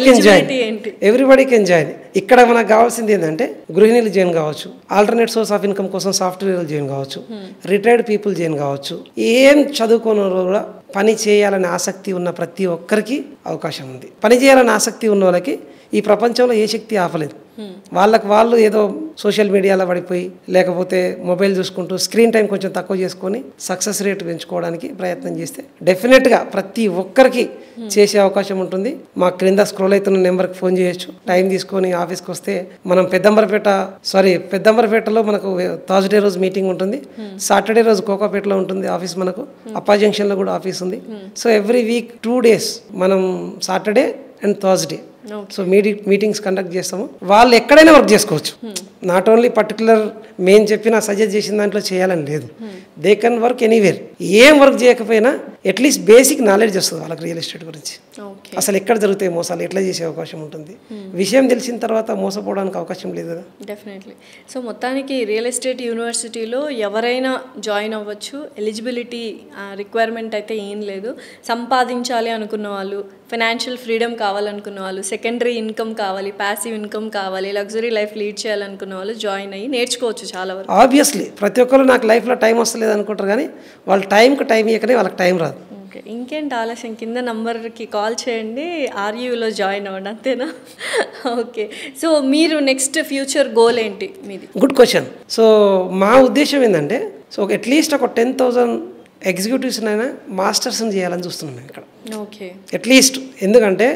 Speaker 2: can join. ఇక్కడ మనకు కావాల్సింది ఏంటంటే గృహిణులు జాయిన్ కావచ్చు, ఆల్టర్నేట్ సోర్స్ ఆఫ్ ఇన్కమ్ కోసం సాఫ్ట్వేర్ జాయిన్ కావచ్చు, రిటైర్డ్ పీపుల్ జాయిన్ కావచ్చు. ఏం చదువుకోని కూడా పని చేయాలనే ఆసక్తి ఉన్న ప్రతి ఒక్కరికి అవకాశం ఉంది. పని చేయాలనే ఆసక్తి ఉన్న వాళ్ళకి ఈ ప్రపంచంలో ఏ శక్తి ఆపలేదు. వాళ్ళు ఏదో సోషల్ మీడియాలో పడిపోయి లేకపోతే మొబైల్ చూసుకుంటూ స్క్రీన్ టైం కొంచెం తక్కువ చేసుకొని సక్సెస్ రేట్ పెంచుకోవడానికి ప్రయత్నం చేస్తే డెఫినెట్గా ప్రతి ఒక్కరికి చేసే అవకాశం ఉంటుంది. మా క్రింద స్క్రోల్ అవుతున్న నెంబర్కి ఫోన్ చేయొచ్చు. టైం తీసుకొని ఆఫీస్కి వస్తే మనం పెద్దంబరపేటలో మనకు థర్స్డే రోజు మీటింగ్ ఉంటుంది, సాటర్డే రోజు కోకాపేటలో ఉంటుంది ఆఫీస్, మనకు అప్పా జంక్షన్లో కూడా ఆఫీస్ ఉంది. సో ఎవ్రీ వీక్ 2 days మనం Saturday and Thursday so meetings conduct చేస్తాము. వాళ్ళు ఎక్కడైనా వర్క్ చేసుకోవచ్చు. నాట్ ఓన్లీ పర్టికులర్ మేము చెప్పిన సజెస్ట్ చేసిన దాంట్లో చేయాలని లేదు. They can work anywhere. ఏం వర్క్ చేయకపోయినా అట్లీస్ట్ బేసిక్ నాలెడ్జ్ వస్తుంది వాళ్ళకి రియల్ ఎస్టేట్ గురించి. అసలు ఎక్కడ జరుగుతాయి మోసాలు, ఎట్లా చేసే అవకాశం ఉంటుంది. విషయం తెలిసిన తర్వాత మోసపోవడానికి అవకాశం లేదు కదా.
Speaker 1: డెఫినెట్లీ. సో మొత్తానికి రియల్ ఎస్టేట్ యూనివర్సిటీలో ఎవరైనా జాయిన్ అవ్వచ్చు. ఎలిజిబిలిటీ రిక్వైర్మెంట్ అయితే ఏం లేదు. సంపాదించాలి అనుకున్న వాళ్ళు, ఫైనాన్షియల్ ఫ్రీడమ్ కావాలనుకున్న వాళ్ళు, సెకండరీ ఇన్కమ్ కావాలి, ప్యాసివ్ ఇన్కమ్ కావాలి, లగ్జరీ లైఫ్ లీడ్ చేయాలనుకున్న వాళ్ళు జాయిన్ అయ్యి నేర్చుకోవచ్చు చాలా వరకు.
Speaker 2: ఆబ్వియస్లీ ప్రతి ఒక్కరు నాకు లైఫ్లో టైం వస్తలేదు అనుకుంటారు, కానీ వాళ్ళ టైంకి టైం ఇవ్వకనే వాళ్ళకి టైం రాదు.
Speaker 1: ఓకే. ఇంకేంటి ఆలస్యం, కింద నంబర్కి కాల్ చేయండి, ఆర్యూలో జాయిన్ అవ్వండి, అంతేనా? ఓకే. సో మీరు నెక్స్ట్ ఫ్యూచర్ గోల్ ఏంటి మీది?
Speaker 2: Good question. సో మా ఉద్దేశం ఏంటంటే సో అట్లీస్ట్ ఒక 10,000 ఎగ్జిక్యూటివ్స్నైనా మాస్టర్స్ని చేయాలని చూస్తున్నాను ఇక్కడ.
Speaker 1: ఓకే.
Speaker 2: అట్లీస్ట్ ఎందుకంటే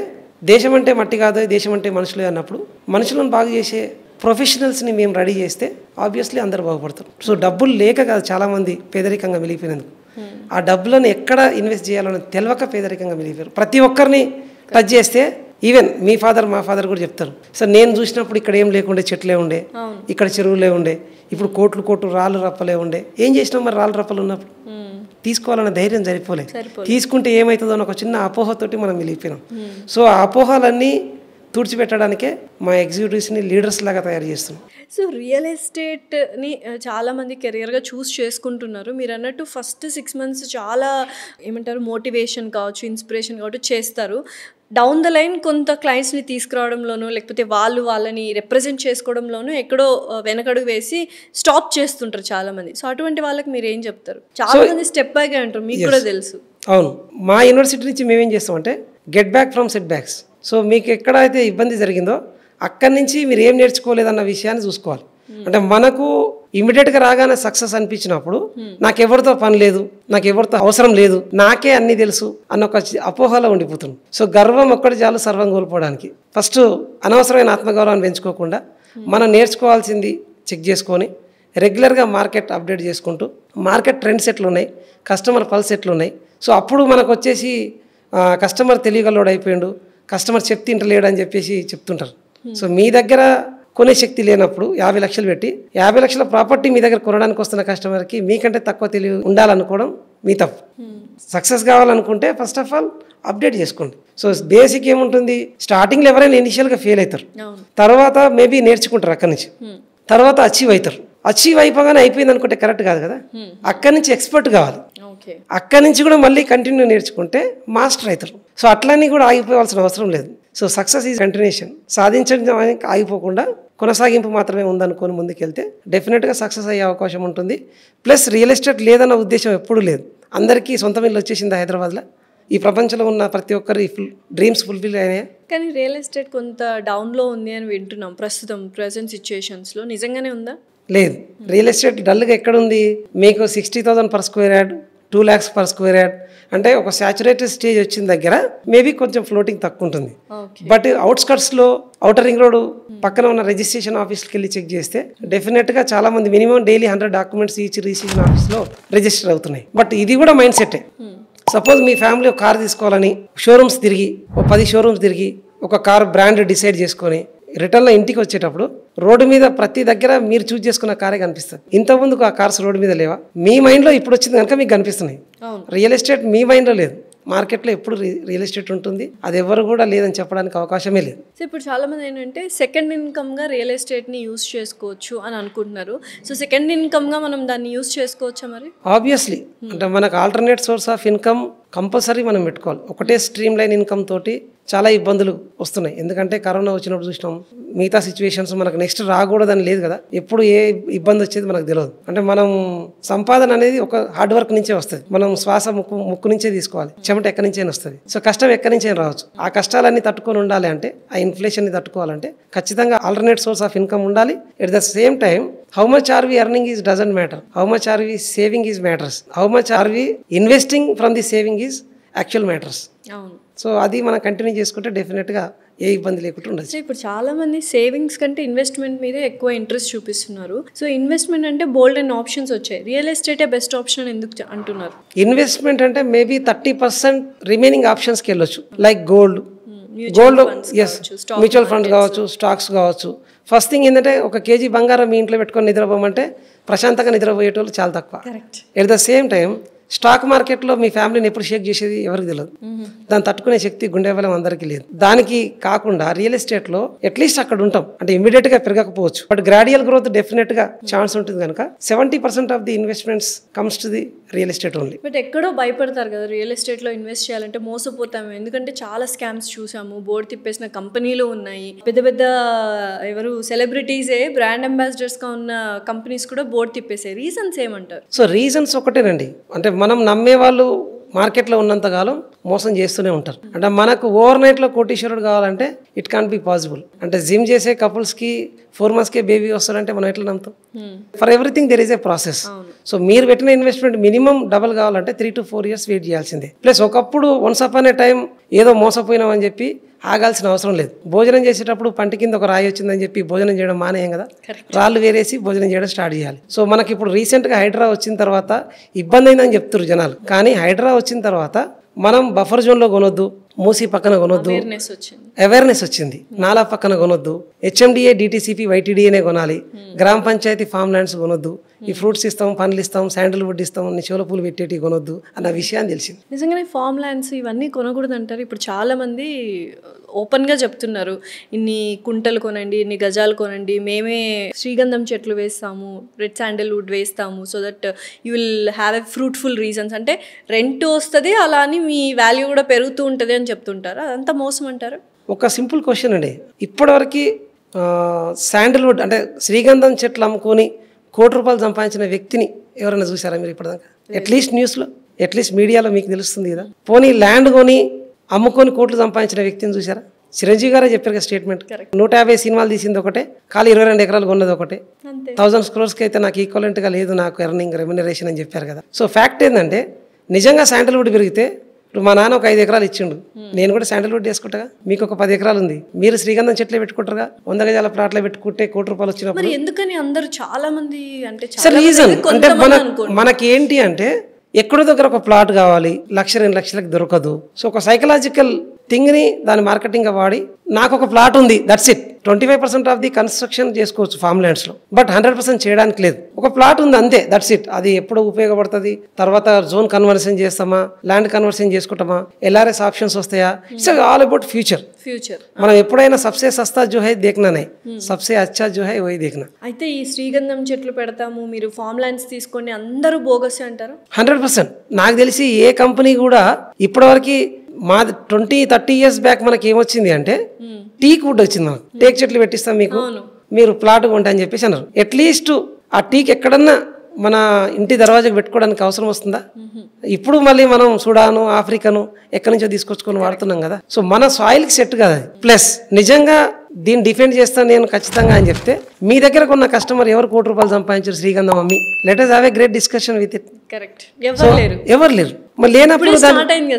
Speaker 2: దేశం అంటే మట్టి కాదు, దేశం అంటే మనుషులే అన్నప్పుడు మనుషులను బాగు చేసే ప్రొఫెషనల్స్ని మేము రెడీ చేస్తే ఆబ్వియస్లీ అందరూ బాగుపడతారు. సో డబ్బులు లేక కాదు చాలామంది పేదరికంగా మిగిలిపోయినందుకు, ఆ డబ్బులను ఎక్కడ ఇన్వెస్ట్ చేయాలని తెలియక పేదరికంగా మిగిలిపోయారు. ప్రతి ఒక్కరిని టచ్ చేస్తే ఈవెన్ మీ ఫాదర్ మా ఫాదర్ కూడా చెప్తారు, సార్ నేను చూసినప్పుడు ఇక్కడ ఏం లేకుండే, చెట్లే ఉండే, ఇక్కడ చెరువులే ఉండే, ఇప్పుడు కోట్లు రాళ్ళు రప్పలే ఉండే. ఏం చేసినాం మరి రాళ్ళు రప్పలు ఉన్నప్పుడు? తీసుకోవాలన్న ధైర్యం సరిపోలే. తీసుకుంటే ఏమవుతుందో అని ఒక చిన్న అపోహతోటి మనం మిగిలిపోయినాం. సో ఆ అపోహలన్నీ తుడిచిపెట్టడానికే మా ఎగ్జిక్యూటివ్స్ని లీడర్స్ లాగా తయారు చేస్తున్నాం.
Speaker 1: సో రియల్ ఎస్టేట్ని చాలామంది కెరియర్గా చూస్ చేసుకుంటున్నారు. మీరు అన్నట్టు ఫస్ట్ 6 months చాలా ఏమంటారు మోటివేషన్ కావచ్చు, ఇన్స్పిరేషన్ కావచ్చు చేస్తారు. డౌన్ ద లైన్ కొంత క్లయింట్స్ని తీసుకురావడంలోనూ లేకపోతే వాళ్ళని రిప్రజెంట్ చేసుకోవడంలోనూ ఎక్కడో వెనకడుగు వేసి స్టాప్ చేస్తుంటారు చాలామంది. సో అటువంటి వాళ్ళకి మీరు ఏం చెప్తారు? చాలామంది స్టెప్ బ్యాక్ అంటారు, మీకు కూడా తెలుసు.
Speaker 2: అవును, మా యూనివర్సిటీ నుంచి మేమేం చేస్తామంటే get back from set backs. So మీకు ఎక్కడైతే ఇబ్బంది జరిగిందో అక్కడి నుంచి మీరు ఏం నేర్చుకోలేదన్న విషయాన్ని చూసుకోవాలి. అంటే మనకు ఇమీడియట్గా రాగానే సక్సెస్ అనిపించినప్పుడు నాకెవరితో పని లేదు, నాకెవరితో అవసరం లేదు, నాకే అన్నీ తెలుసు అన్న ఒక అపోహలో ఉండిపోతుంది. సో గర్వం ఒక్కటి చాలు సర్వం కోల్పోవడానికి. ఫస్ట్ అనవసరమైన ఆత్మగౌరవాన్ని పెంచుకోకుండా మనం నేర్చుకోవాల్సింది చెక్ చేసుకొని రెగ్యులర్గా మార్కెట్ అప్డేట్ చేసుకుంటూ మార్కెట్ ట్రెండ్స్ ఎట్లున్నాయి, కస్టమర్ పల్స్ ఎట్లున్నాయి. సో అప్పుడు మనకు వచ్చేసి కస్టమర్ తెలియగలోడు అయిపోయిండు, కస్టమర్ చెప్తే ఇంటలేడు అని చెప్పేసి చెప్తుంటారు. సో మీ దగ్గర కొనే శక్తి లేనప్పుడు 50 లక్షలు పెట్టి 50 లక్షల ప్రాపర్టీ మీ దగ్గర కొనడానికి వస్తున్న కస్టమర్కి మీకంటే తక్కువ తెలివి ఉండాలనుకోవడం మీ తప్పు. సక్సెస్ కావాలనుకుంటే ఫస్ట్ ఆఫ్ ఆల్ అప్డేట్ చేసుకోండి. సో బేసిక్ ఏముంటుంది, స్టార్టింగ్లో ఎవరైనా ఇనిషియల్గా ఫెయిల్ అవుతారు, తర్వాత మేబీ నేర్చుకుంటారు, అక్కడి నుంచి తర్వాత అచీవ్ అవుతారు. అచీవ్ అయిపోగానే అయిపోయింది అనుకుంటే కరెక్ట్ కాదు కదా, అక్కడి నుంచి ఎక్స్పర్ట్ కావాలి, అక్కడి నుంచి కూడా మళ్ళీ కంటిన్యూ నేర్చుకుంటే మాస్టర్ అవుతారు. సో అట్లన్నీ కూడా ఆగిపోవాల్సిన అవసరం లేదు. So success is continuation. సాధించడానికి ఆగిపోకుండా కొనసాగింపు మాత్రమే ఉందనుకొని ముందుకెళ్తే డెఫినెట్గా సక్సెస్ అయ్యే అవకాశం ఉంటుంది. ప్లస్ రియల్ ఎస్టేట్ లేదన్న ఉద్దేశం ఎప్పుడూ లేదు. అందరికీ సొంత ఇల్లు వచ్చేసింది హైదరాబాద్లో. ఈ ప్రపంచంలో ఉన్న ప్రతి ఒక్కరి డ్రీమ్స్ ఫుల్ఫిల్ అయినాయి.
Speaker 1: కానీ రియల్ ఎస్టేట్ కొంత డౌన్లో ఉంది అని వింటున్నాం ప్రజెంట్ సిచ్యుయేషన్స్లో. నిజంగానే ఉందా?
Speaker 2: లేదు, రియల్ ఎస్టేట్ డల్గా ఎక్కడుంది. మీకు 60,000 per square yard, 2 lakhs per square yard అంటే ఒక సాచురేటెడ్ స్టేజ్ వచ్చిన దగ్గర మేబీ కొంచెం ఫ్లోటింగ్ తక్కువ ఉంటుంది. బట్ అవుట్స్కట్స్లో ఔటర్ రింగ్ రోడ్ పక్కన ఉన్న రిజిస్ట్రేషన్ ఆఫీస్కి వెళ్ళి చెక్ చేస్తే డెఫినెట్గా చాలా మంది minimum daily 100 documents each registration ఆఫీస్లో రిజిస్టర్ అవుతున్నాయి. బట్ ఇది కూడా మైండ్ సెట్టే. సపోజ్ మీ ఫ్యామిలీ ఒక కార్ తీసుకోవాలని షోరూమ్స్ తిరిగి, ఒక 10 షోరూమ్స్ తిరిగి ఒక కార్ బ్రాండ్ డిసైడ్ చేసుకొని రిటర్న్లో ఇంటికి వచ్చేటప్పుడు రోడ్డు మీద ప్రతి దగ్గర మీరు చూస్ చేసుకున్న కారే కనిపిస్తుంది. ఇంతకుముందుకు ఆ కార్స్ రోడ్డు మీద లేవా? మీ మైండ్లో ఇప్పుడు వచ్చింది కనుక మీకు కనిపిస్తున్నాయి. రియల్ ఎస్టేట్ మీ మైండ్లో లేదు. మార్కెట్లో ఎప్పుడు రియల్ ఎస్టేట్ ఉంటుంది, అది ఎవరు కూడా లేదని చెప్పడానికి అవకాశమే లేదు.
Speaker 1: సో ఇప్పుడు చాలామంది ఏంటంటే సెకండ్ ఇన్కమ్గా రియల్ ఎస్టేట్ని యూస్ చేసుకోవచ్చు అని అనుకుంటున్నారు. సో సెకండ్ ఇన్కమ్గా మనం దాన్ని యూస్ చేసుకోవచ్చా మరి?
Speaker 2: ఆబ్వియస్లీ, అంటే మనకు alternate source of income compulsory మనం పెట్టుకోవాలి. ఒకటే స్ట్రీమ్ లైన్ ఇన్కమ్ తోటి చాలా ఇబ్బందులు వస్తున్నాయి. ఎందుకంటే కరోనా వచ్చినప్పుడు చూసినాం, మిగతా సిచ్యువేషన్స్ మనకు నెక్స్ట్ రాకూడదని లేదు కదా, ఎప్పుడు ఏ ఇబ్బంది వచ్చేది మనకు తెలియదు. అంటే మనం సంపాదన అనేది ఒక హార్డ్ వర్క్ నుంచే వస్తుంది. మనం శ్వాస ముక్కు నుంచే తీసుకోవాలి, చెమట ఎక్కడి నుంచైనా వస్తుంది. సో కష్టం ఎక్కడి నుంచైనా రావచ్చు. ఆ కష్టాలన్నీ తట్టుకొని ఉండాలి అంటే, ఆ ఇన్ఫ్లేషన్ని తట్టుకోవాలంటే ఖచ్చితంగా ఆల్టర్నేట్ సోర్స్ ఆఫ్ ఇన్కమ్ ఉండాలి. At the same time how much are we earning is doesn't matter, how much are we saving is matters, how much are we investing from the saving is actual matters. So అది మనం కంటిన్యూ చేసుకుంటే డెఫినెట్గా ఏ ఇబ్బంది లేకుండా ఉండదు.
Speaker 1: ఇప్పుడు చాలా మంది సేవింగ్స్ కంటే ఇన్వెస్ట్మెంట్ మీద ఎక్కువ ఇంట్రెస్ట్ చూపిస్తున్నారు. సో ఇన్వెస్ట్మెంట్ అంటే బోల్డ్ అండ్ ఆప్షన్స్ వచ్చాయి, రియల్ ఎస్టేటే బెస్ట్ ఆప్షన్ ఎందుకు అంటున్నారు?
Speaker 2: ఇన్వెస్ట్మెంట్ అంటే మేబీ 30% రిమైనింగ్ ఆప్షన్స్కి వెళ్ళొచ్చు. Like gold, yes, mutual fund కావచ్చు, స్టాక్స్ కావచ్చు. ఫస్ట్ థింగ్ ఏంటంటే ఒక కేజీ బంగారం మీ ఇంట్లో పెట్టుకొని నిద్రపోమంటే ప్రశాంతంగా నిద్రపోయేటోళ్ళు చాలా తక్కువ. At the same time stock మార్కెట్లో మీ ఫ్యామిలీని ఎప్పుడు షేక్ చేసేది ఎవరికి తెలియదు. దాన్ని తట్టుకునే శక్తి గుండె బలం అందరికీ లేదు. దానికి కాకుండా రియల్ ఎస్టేట్లో అట్లీస్ట్ అక్కడ ఉంటాం అంటే ఇమీడియట్గా పెరగకపోవచ్చు, బట్ గ్రాడ్యువల్ గ్రోత్ డెఫినెట్గా ఛాన్స్ ఉంటుంది. కనుక 70% of the investments comes to the real estate only.
Speaker 1: But ఎక్కడో భయపడతారు కదా రియల్ ఎస్టేట్లో ఇన్వెస్ట్ చేయాలంటే, మోసపోతాము. ఎందుకంటే చాలా స్కామ్స్ చూసాము, బోర్డు తిప్పేసిన కంపెనీలు ఉన్నాయి, పెద్ద పెద్ద ఎవరు సెలబ్రిటీసే బ్రాండ్ అంబాసిడర్స్గా ఉన్న కంపెనీస్ కూడా బోర్డు తిప్పేసాయి. రీజన్స్ ఏమంటారు?
Speaker 2: సో రీజన్స్ ఒకటేనండి, అంటే మనం నమ్మే వాళ్ళు మార్కెట్లో ఉన్నంతకాలం మోసం చేస్తూనే ఉంటారు. అంటే మనకు ఓవర్ నైట్లో కోటీశ్వరుడు కావాలంటే ఇట్ కాంట్ బి పాసిబుల్. అంటే జిమ్ చేసే కపుల్స్కి 4 monthsకే బేబీ వస్తారంటే మనం ఎట్లా నమ్ముతాం? For everything there is a process. So మీరు పెట్టిన ఇన్వెస్ట్మెంట్ మినిమం డబల్ కావాలంటే 3 to 4 years వెయిట్ చేయాల్సిందే. ప్లస్ ఒకప్పుడు వన్స్ అపాన్ ఏ టైం ఏదో మోసపోయినాం అని చెప్పి ఆగాల్సిన అవసరం లేదు. భోజనం చేసేటప్పుడు పంట కింద ఒక రాయి వచ్చిందని చెప్పి భోజనం చేయడం మానేయం కదా, రాళ్ళు వేరేసి భోజనం చేయడం స్టార్ట్ చేయాలి. సో మనకి ఇప్పుడు రీసెంట్గా హైడ్రా వచ్చిన తర్వాత ఇబ్బంది అయిందని చెప్తారు జనాలు, కానీ హైడ్రా వచ్చిన తర్వాత మనం బఫర్ జోన్లో కొనొద్దు, మూసీ పక్కన కొనొద్దు, అవేర్నెస్ వచ్చింది. నాలా పక్కన కొనొద్దు, హెచ్ఎండిఏ, డిటిసిపి, వైటీడీఏనే కొనాలి, గ్రామ పంచాయతీ ఫామ్ ల్యాండ్స్ కొనొద్దు, ఈ ఫ్రూట్స్ ఇస్తాం, పండ్లు ఇస్తాం, శాండల్వుడ్ ఇస్తాం, చెవుల పూలు పెట్టేటి కొనొద్దు అన్న విషయాన్ని తెలిసింది.
Speaker 1: నిజంగానే ఫామ్ ల్యాండ్స్ ఇవన్నీ కొనకూడదు అంటారు. ఇప్పుడు చాలా మంది ఓపెన్గా చెప్తున్నారు, ఇన్ని కుంటలు కొనండి, ఇన్ని గజాలు కొనండి, మేమే శ్రీగంధం చెట్లు వేస్తాము, రెడ్ శాండల్వుడ్ వేస్తాము, so that you will have a fruitful reasons. అంటే రెంట్ వస్తుంది, అలా అని మీ వాల్యూ కూడా పెరుగుతూ ఉంటుంది అని చెప్తుంటారు. అదంతా మోసం అంటారు.
Speaker 2: ఒక సింపుల్ క్వశ్చన్ అండి, ఇప్పటివరకు శాండల్వుడ్ అంటే శ్రీగంధం చెట్లు అమ్ముకొని ₹1 కోటి సంపాదించిన వ్యక్తిని ఎవరైనా చూసారా మీరు ఇప్పటిదాకా? అట్లీస్ట్ న్యూస్లో, అట్లీస్ట్ మీడియాలో మీకు తెలుస్తుంది కదా. పోనీ ల్యాండ్ కొని అమ్ముకొని కోట్లు సంపాదించిన వ్యక్తిని చూసారా? చిరంజీవి గారే చెప్పారు కదా స్టేట్మెంట్. 150 సినిమాలు తీసింది ఒకటే, ఖాళీ 22 ఎకరాలు కొన్నది ఒకటే, 1000 crores అయితే నాకు ఈక్వలెంట్గా లేదు నాకు ఎర్నింగ్ రెమ్యునరేషన్ అని చెప్పారు కదా. సో ఫ్యాక్ట్ ఏంటంటే నిజంగా శాండల్వుడ్ పెరిగితే ఇప్పుడు మా నాన్న ఒక 5 ఎకరాలు ఇచ్చిండు, నేను కూడా శాండల్వుడ్ చేసుకుంటా, మీకు ఒక 10 ఎకరాలు ఉంది, మీరు శ్రీగంధం చెట్లే పెట్టుకుంటారుగా, 100 గజాల ప్లాట్లో పెట్టుకుంటే ₹1 కోటి వచ్చినప్పుడు.
Speaker 1: మరి ఎందుకని అందరూ చాలా మంది అంటే
Speaker 2: సార్ రీజన్ అంటే మనకి ఏంటి అంటే ఎక్కడో దగ్గర ఒక ప్లాట్ కావాలి, 1,00,000 2 లక్షలకు దొరకదు. సో ఒక సైకలాజికల్ థింగ్ని దాని మార్కెటింగ్గా వాడి నాకు ఒక ప్లాట్ ఉంది, that's it. 25% of the construction చేసుకోవచ్చు ఫామ్ ల్యాండ్స్లో, బట్ 100% చేయడానికి లేదు. ఒక ప్లాట్ ఉంది అంతే, దట్స్ ఇట్. అది ఎప్పుడు ఉపయోగపడుతుంది, తర్వాత జోన్ కన్వర్షన్ చేస్తామా, ల్యాండ్ కన్వర్షన్ చేసుకుంటామా, LRS ఆప్షన్స్ వస్తాయా, ఇట్స్ ఆల్ అబౌట్ ఫ్యూచర్. మనం ఎప్పుడైనా సబ్సే సస్తా జో హై దేఖ్నానే, సబ్సే అచ్చా జో హై వహీ దేఖ్నా.
Speaker 1: అయితే ఈ శ్రీగంధం చెట్లు పెడతాము, మీరు ఫామ్ ల్యాండ్స్ తీసుకోండి, అందరూ బోగస్ అంటారు?
Speaker 2: 100%. నాకు తెలిసి ఏ కంపెనీ కూడా ఇప్పటివరకు మాది 20-30 years బ్యాక్ మనకి ఏమొచ్చింది అంటే టీక్ వుడ్ వచ్చింది. మనకు టేక్ చెట్లు పెట్టిస్తాం మీకు, మీరు ప్లాట్ కొంటా అని చెప్పేసి అన్నారు. అట్లీస్ట్ ఆ టీక్ ఎక్కడన్నా మన ఇంటి దర్వాజాకు పెట్టుకోవడానికి అవసరం వస్తుందా? ఇప్పుడు మళ్ళీ మనం సుడాను, ఆఫ్రికాను ఎక్కడి నుంచో తీసుకొచ్చుకొని వాడుతున్నాం కదా. సో మన సాయిల్కి సెట్ కదా అది. ప్లస్ నిజంగా దీన్ని డిఫెండ్ చేస్తాను నేను ఖచ్చితంగా అని చెప్తే, మీ దగ్గర ఉన్న కస్టమర్ ఎవరు ₹1 కోటి సంపాదించారు శ్రీగంధం అమ్మి, let us have a great discussion with it.
Speaker 1: Correct, ఎవరు లేరు.
Speaker 2: మరి లేనప్పుడు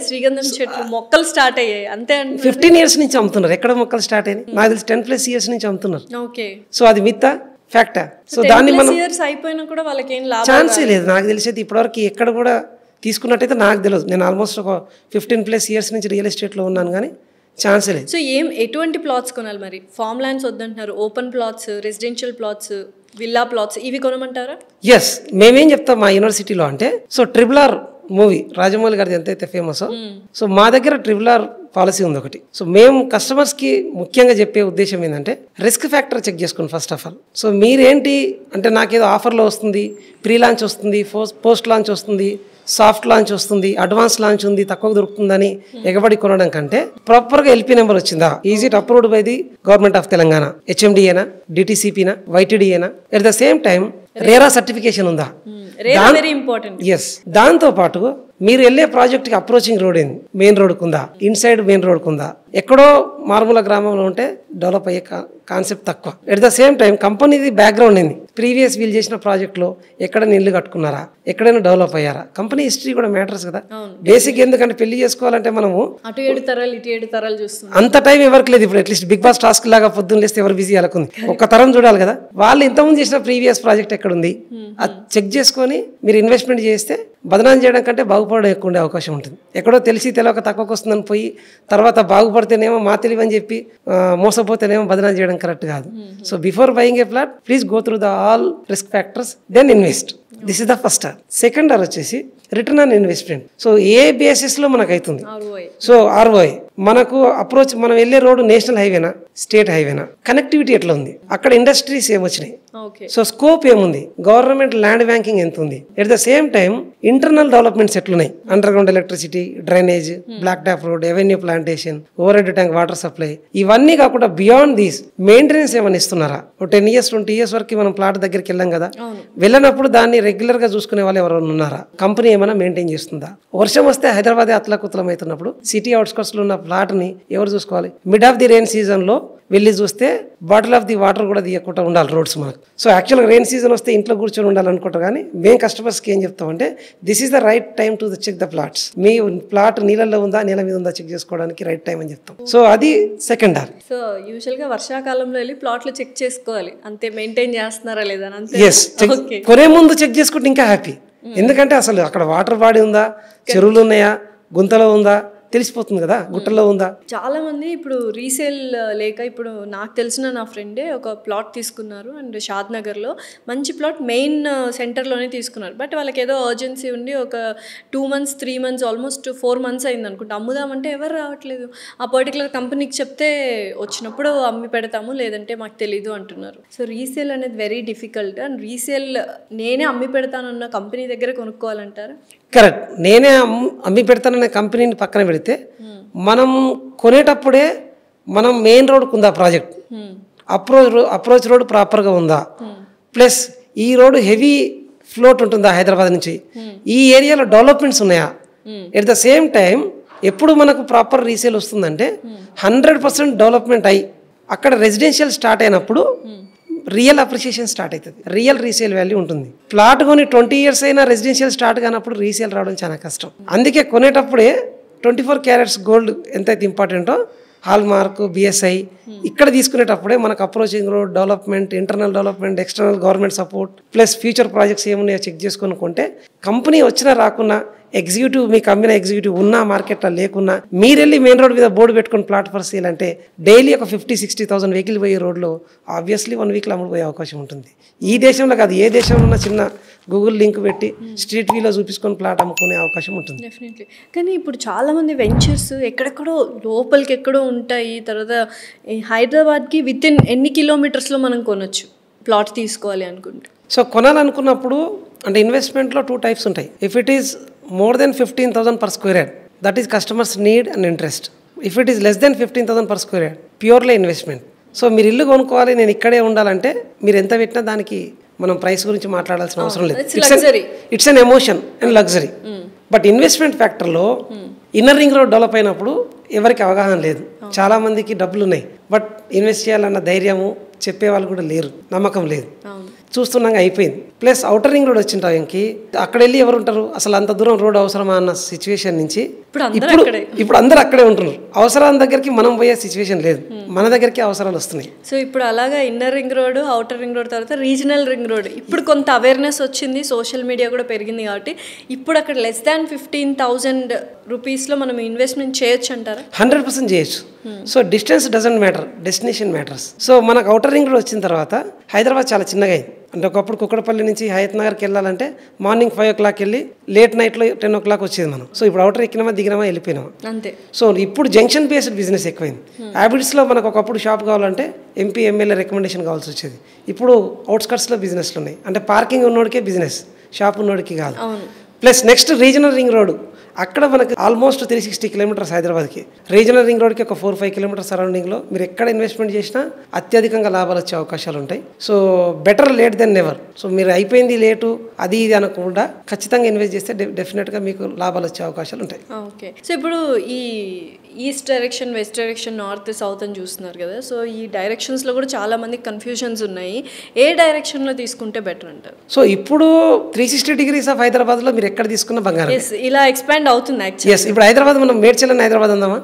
Speaker 1: శ్రీగంధం చెట్లు మొక్కలు స్టార్ట్ అయ్యాయి అంతే.
Speaker 2: 15 years నుంచి అమ్ముతున్నారు. ఎక్కడ మొక్కలు స్టార్ట్ అయినాయి? నాకు తెలిసి 10+ years నుంచి అమ్ముతున్నారు.
Speaker 1: ఓకే,
Speaker 2: సో అది మిత్తా ఫ్యాక్టా? సో దాన్ని మనం
Speaker 1: అయిపోయినా కూడా వాళ్ళకి ఏం
Speaker 2: ఛాన్సే లేదు. నాకు తెలిసి ఇప్పటివరకు ఎక్కడ కూడా తీసుకున్నట్టయితే నాకు తెలియదు. నేను ఆల్మోస్ట్ ఒక 15+ years నుంచి రియల్ ఎస్టేట్లో ఉన్నాను, కానీ ఛాన్సే లేదు.
Speaker 1: సో ఎటువంటి ప్లాట్స్ కొనాలి మరి? ఫామ్ ల్యాండ్స్ వద్దంటున్నారు, open plots, residential plots, villa plots, ఇవి కొనమంటారా?
Speaker 2: ఎస్, మేమేం చెప్తాం మా యూనివర్సిటీలో అంటే, సో RRR మూవీ రాజమౌళి గారిది ఎంతైతే ఫేమస్, సో మా దగ్గర RRR పాలసీ ఉంది ఒకటి. సో మేము కస్టమర్స్కి ముఖ్యంగా చెప్పే ఉద్దేశం ఏంటంటే, రిస్క్ ఫ్యాక్టర్ చెక్ చేసుకోండి ఫస్ట్ ఆఫ్ ఆల్. సో మీరేంటి అంటే, నాకేదో ఆఫర్లో వస్తుంది, ప్రీ లాంచ్ వస్తుంది, పోస్ట్ లాంచ్ వస్తుంది, సాఫ్ట్ లాంచ్ వస్తుంది, అడ్వాన్స్ లాంచ్ ఉంది, తక్కువ దొరుకుతుందని ఎగబడి కొనడం కంటే ప్రాపర్గా LP నెంబర్ వచ్చిందా, is it approved by the government of Telangana, HMDAనా, DTCPనా, YTDAనా, at the same time RERA certification ఉందా, ఎస్. దాంతో పాటు మీరు వెళ్ళే ప్రాజెక్ట్కి అప్రోచింగ్ రోడ్ ఏంది, మెయిన్ రోడ్కు ఉందా, ఇన్సైడ్ మెయిన్ రోడ్కు ఉందా, ఎక్కడో మారుమూల గ్రామంలో ఉంటే డెవలప్ అయ్యే కాన్సెప్ట్ తక్కువ. ఎట్ ద సేమ్ టైం కంపెనీది బ్యాక్గ్రౌండ్ ఏంది, ప్రీవియస్ వీళ్ళు చేసిన ప్రాజెక్ట్లో ఎక్కడైనా ఇల్లు కట్టుకున్నారా, ఎక్కడైనా డెవలప్ అయ్యారా, కంపెనీ హిస్టరీ కూడా మ్యాటర్స్ కదా బేసిక్. ఎందుకంటే పెళ్లి చేసుకోవాలంటే మనము
Speaker 1: అటు 7 తరాలు ఇటు 7 తరాలు చూస్తున్నాం,
Speaker 2: అంత టైం ఎవరికి లేదు. ఇప్పుడు అట్లీస్ట్ బిగ్ బాస్ టాస్క్ లాగా పొద్దున్న లేస్తే ఎవరు బిజీ అలాకుంది, ఒక్క తరం చూడాలి కదా. వాళ్ళు ఇంతకుముందు చేసిన ప్రీవియస్ ప్రాజెక్ట్ ఎక్కడుంది అది చెక్ చేసుకొని మీరు ఇన్వెస్ట్మెంట్ చేస్తే బదనాం చేయడం కంటే బాగుపడడం ఎక్కువ ఉండే అవకాశం ఉంటుంది. ఎక్కడో తెలిసి తెలియక తక్కువకు వస్తుందని పోయి తర్వాత బాగుపడితేనేమో మా తెలివి అని చెప్పి మోసపోతేనేమో బదనాం చేయడం కరెక్ట్ కాదు. So before buying a plot please go through the all risk factors, then invest. This is the first R. Second R వచ్చేసి రిటర్న్ ఆన్ ఇన్వెస్ట్మెంట్. సో ఏ బేసిస్లో మనకు అవుతుంది, సో ROI మనకు అప్రోచ్, మనం వెళ్ళే రోడ్డు నేషనల్ హైవేనా, స్టేట్ హైవేనా, కనెక్టివిటీ ఎట్లా ఉంది, అక్కడ ఇండస్ట్రీస్ ఏమొచ్చినాయి, సో స్కోప్ ఏముంది, గవర్నమెంట్ ల్యాండ్ బ్యాంకింగ్ ఎంత ఉంది, at the same time internal developments ఎట్లున్నాయి, underground electricity, drainage, black top road, avenue plantation, overhead tank water supply, ఇవన్నీ కాకుండా బియాండ్ దీస్ మెయింటెనెన్స్ ఏమైనా ఇస్తున్నారా? 10 years 20 years వరకు మనం ప్లాట్ దగ్గరికి వెళ్ళాం కదా, వెళ్ళినప్పుడు దాన్ని రెగ్యులర్ గా చూసుకునే వాళ్ళు ఎవరైనా ఉన్నారా, కంపెనీ ఏమైనా మెయింటైన్ చేస్తుందా? వర్షం వస్తే హైదరాబాద్ అతలకుతలం అవుతున్నప్పుడు సిటీ అవుట్స్కట్స్ లో ఉన్న ప్లాట్ ని ఎవరు చూసుకోవాలి? Mid of the rain season లో వెళ్ళి చూస్తే బాటిల్ ఆఫ్ ది వాటర్ కూడా తీయకుండా ఉండాలి రోడ్స్ మనకు. సో యాక్చువల్గా రెయిన్ సీజన్ వస్తే ఇంట్లో కూర్చొని ఉండాలనుకుంటారు, కానీ మేము కస్టమర్స్కి ఏం చెప్తామంటే, this is the right time to check the plots. మీ ప్లాట్ నీళ్ళల్లో ఉందా, నేల మీద ఉందా చెక్ చేసుకోవడానికి రైట్ టైం అని చెప్తాం. సో అది సెకండ్ ఆర్.
Speaker 1: సో యూజువల్గా వర్షాకాలంలో వెళ్ళి ప్లాట్లు చెక్ చేసుకోవాలి, అంతే, మెయింటైన్ చేస్తున్నారా లేదా.
Speaker 2: ఎస్, కొనే ముందు చెక్ చేసుకుంటే ఇంకా హ్యాపీ. ఎందుకంటే అసలు అక్కడ వాటర్ బాడీ ఉందా, చెరువులు ఉన్నాయా, గుంతలో ఉందా తెలిసిపోతుంది కదా, గుట్టల్లో ఉందా.
Speaker 1: చాలా మంది ఇప్పుడు రీసేల్ లేక, ఇప్పుడు నాకు తెలిసిన నా ఫ్రెండే ఒక ప్లాట్ తీసుకున్నారు అండ్ షాద్ నగర్లో మంచి ప్లాట్, మెయిన్ సెంటర్లోనే తీసుకున్నారు. బట్ వాళ్ళకి ఏదో అర్జెన్సీ ఉండి ఒక 2 months 3 months ఆల్మోస్ట్ 4 months అయింది అనుకుంటా, అమ్ముదామంటే ఎవరు రావట్లేదు. ఆ పర్టికులర్ కంపెనీకి చెప్తే వచ్చినప్పుడు అమ్మి పెడతాము, లేదంటే మాకు తెలీదు అంటున్నారు. సో రీసేల్ అనేది వెరీ డిఫికల్ట్, అండ్ రీసేల్ నేనే అమ్మి పెడతానన్న కంపెనీ దగ్గర కొనుక్కోవాలంటారు.
Speaker 2: కరెక్ట్, నేనే అమ్మి పెడతాననే కంపెనీని పక్కన పెడితే, మనం కొనేటప్పుడే మనం మెయిన్ రోడ్కు ఉందా ప్రాజెక్ట్, అప్రోచ్ రోడ్ ప్రాపర్గా ఉందా, ప్లస్ ఈ రోడ్ హెవీ ఫ్లోట్ ఉంటుందా హైదరాబాద్ నుంచి, ఈ ఏరియాలో డెవలప్మెంట్స్ ఉన్నాయా, ఎట్ ద సేమ్ టైం ఎప్పుడు మనకు ప్రాపర్ రీసేల్ వస్తుందంటే 100% డెవలప్మెంట్ అయ్యి అక్కడ రెసిడెన్షియల్ స్టార్ట్ అయినప్పుడు రియల్ అప్రిషియేషన్ స్టార్ట్ అవుతుంది, రియల్ రీసేల్ వాల్యూ ఉంటుంది. ప్లాట్ కొని 20 years అయినా రెసిడెన్షియల్ స్టార్ట్ కానప్పుడు రీసేల్ రావడం చాలా కష్టం. అందుకే కొనేటప్పుడే 24 క్యారెట్స్ గోల్డ్ ఎంతైతే ఇంపార్టెంటో హాల్ మార్క్ బిఎస్ఐ ఇక్కడ తీసుకునేటప్పుడే మనకు approaching road development internal development external government support plus future projects ఏమున్నాయో చెక్ చేసుకొని కొంటే కంపెనీ వచ్చినా రాకున్నా ఎగ్జిక్యూటివ్ మీకు అమ్మిన ఎగ్జిక్యూటివ్ ఉన్నా మార్కెట్లో లేకున్నా మీరు వెళ్ళి మెయిన్ రోడ్ మీద బోర్డు పెట్టుకుని ప్లాట్ ఫర్ సేల్ అంటే డైలీ ఒక 50-60,000 వెహికల్ పోయే రోడ్లో ఆబ్వియస్లీ 1 వీక్లో అమ్ముడుపోయే అవకాశం ఉంటుంది. ఈ దేశంలో కాదు ఏ దేశంలో ఉన్న చిన్న గూగుల్ లింక్ పెట్టి స్ట్రీట్ వ్యూలో చూపించుకొని ప్లాట్ అమ్ముకునే అవకాశం ఉంటుంది.
Speaker 1: డెఫినెట్లీ. కానీ ఇప్పుడు చాలామంది వెంచర్స్ ఎక్కడెక్కడో లోపలికి ఎక్కడో ఉంటాయి. తర్వాత హైదరాబాద్కి విత్ ఇన్ ఎన్ని కిలోమీటర్స్లో మనం కొనొచ్చు ప్లాట్ తీసుకోవాలి అనుకుంటే.
Speaker 2: సో కొనాలనుకున్నప్పుడు అంటే ఇన్వెస్ట్మెంట్లో 2 టైప్స్ ఉంటాయి. If it is more than 15,000 per square yard, that is customers need and interest. If it is less than 15,000 per square yard, purely investment. So మీరు ఇల్లు కొనుక్కోవాలి నేను ఇక్కడే ఉండాలంటే మీరు ఎంత పెట్టినా దానికి మనం ప్రైస్ గురించి మాట్లాడాల్సిన అవసరం లేదు. It's an emotion and luxury. But investment ఫ్యాక్టర్లో ఇన్నర్ రింగ్ రోడ్ డెవలప్ అయినప్పుడు ఎవరికి అవగాహన లేదు. చాలా మందికి డబ్బులు ఉన్నాయి బట్ ఇన్వెస్ట్ చేయాలన్న ధైర్యము చెప్పే వాళ్ళు కూడా లేరు, నమ్మకం లేదు. చూస్తున్నాగా అయిపోయింది. ప్లస్ అవుటర్ రింగ్ రోడ్ వచ్చిన టైంకి అక్కడ వెళ్ళి ఎవరు ఉంటారు, అసలు అంత దూరం రోడ్ అవసరమా అన్న సిచ్యువేషన్ నుంచి ఇప్పుడు అందరూ అక్కడే ఉంటున్నారు. అవసరాల దగ్గరికి మనం పోయే సిచ్యువేషన్ లేదు, మన దగ్గరికి అవసరాలు వస్తున్నాయి.
Speaker 1: సో ఇప్పుడు అలాగా inner ring road outer ring road తర్వాత రీజనల్ రింగ్ రోడ్ ఇప్పుడు కొంత అవేర్నెస్ వచ్చింది, సోషల్ మీడియా కూడా పెరిగింది కాబట్టి ఇప్పుడు అక్కడ లెస్ దాన్ 15,000 రూపీస్లో మనం ఇన్వెస్ట్మెంట్ చేయొచ్చు అంటారా?
Speaker 2: 100% చేయొచ్చు. So distance doesn't matter, destination matters. So మనకు అవుటర్ రింగ్ రోడ్ వచ్చిన తర్వాత హైదరాబాద్ చాలా చిన్నగా అయింది. అంటే ఒకప్పుడు కుక్కడపల్లి నుంచి హయత్ నగర్కి వెళ్ళాలంటే మార్నింగ్ 5 o'clock వెళ్ళి లేట్ నైట్లో 10 o'clock వచ్చేది మనం. సో ఇప్పుడు అవుటర్ ఎక్కినామా దిగినామా వెళ్ళిపోయినామా అంతే. సో ఇప్పుడు జంక్షన్ బేస్డ్ బిజినెస్ ఎక్కువైంది. హ్యాబిట్స్లో మనకు ఒకప్పుడు షాప్ కావాలంటే ఎంపీ ఎమ్మెల్యే రికమెండేషన్ కావాల్సి వచ్చేది. ఇప్పుడు అవుట్స్కట్స్లో బిజినెస్లు ఉన్నాయి. అంటే పార్కింగ్ ఉన్నోడికే బిజినెస్, షాప్ ఉన్నోడికి కాదు. Plus next regional ring road అక్కడ మనకు ఆల్మోస్ట్ 360 kilometers హైదరాబాద్కి. రీజనల్ రింగ్ రోడ్కి ఒక 4-5 kilometers సరౌండింగ్లో మీరు ఎక్కడ ఇన్వెస్ట్మెంట్ చేసినా అత్యధికంగా లాభాలు వచ్చే అవకాశాలు ఉంటాయి. So better late than never. So మీరు అయిపోయింది లేటు అది ఇది అనకుండా ఖచ్చితంగా ఇన్వెస్ట్ చేస్తే డెఫినెట్గా మీకు లాభాలు వచ్చే అవకాశాలు ఉంటాయి.
Speaker 1: ఓకే. సో ఇప్పుడు ఈ east direction, west direction, north, south అని చూస్తున్నారు కదా. సో ఈ డైరెక్షన్స్లో కూడా చాలా మంది కన్ఫ్యూజన్స్ ఉన్నాయి. ఏ డైరెక్షన్లో తీసుకుంటే బెటర్ అంటారు?
Speaker 2: సో ఇప్పుడు 360 degrees ఆఫ్ హైదరాబాద్లో మీరు ఎక్కడ తీసుకున్న బంగారం
Speaker 1: ఇలా ఎక్స్పాండ్ అవుతుంది.
Speaker 2: ఎస్, ఇప్పుడు హైదరాబాద్ మనం మేడ్చల్లని హైదరాబాద్ అందామా,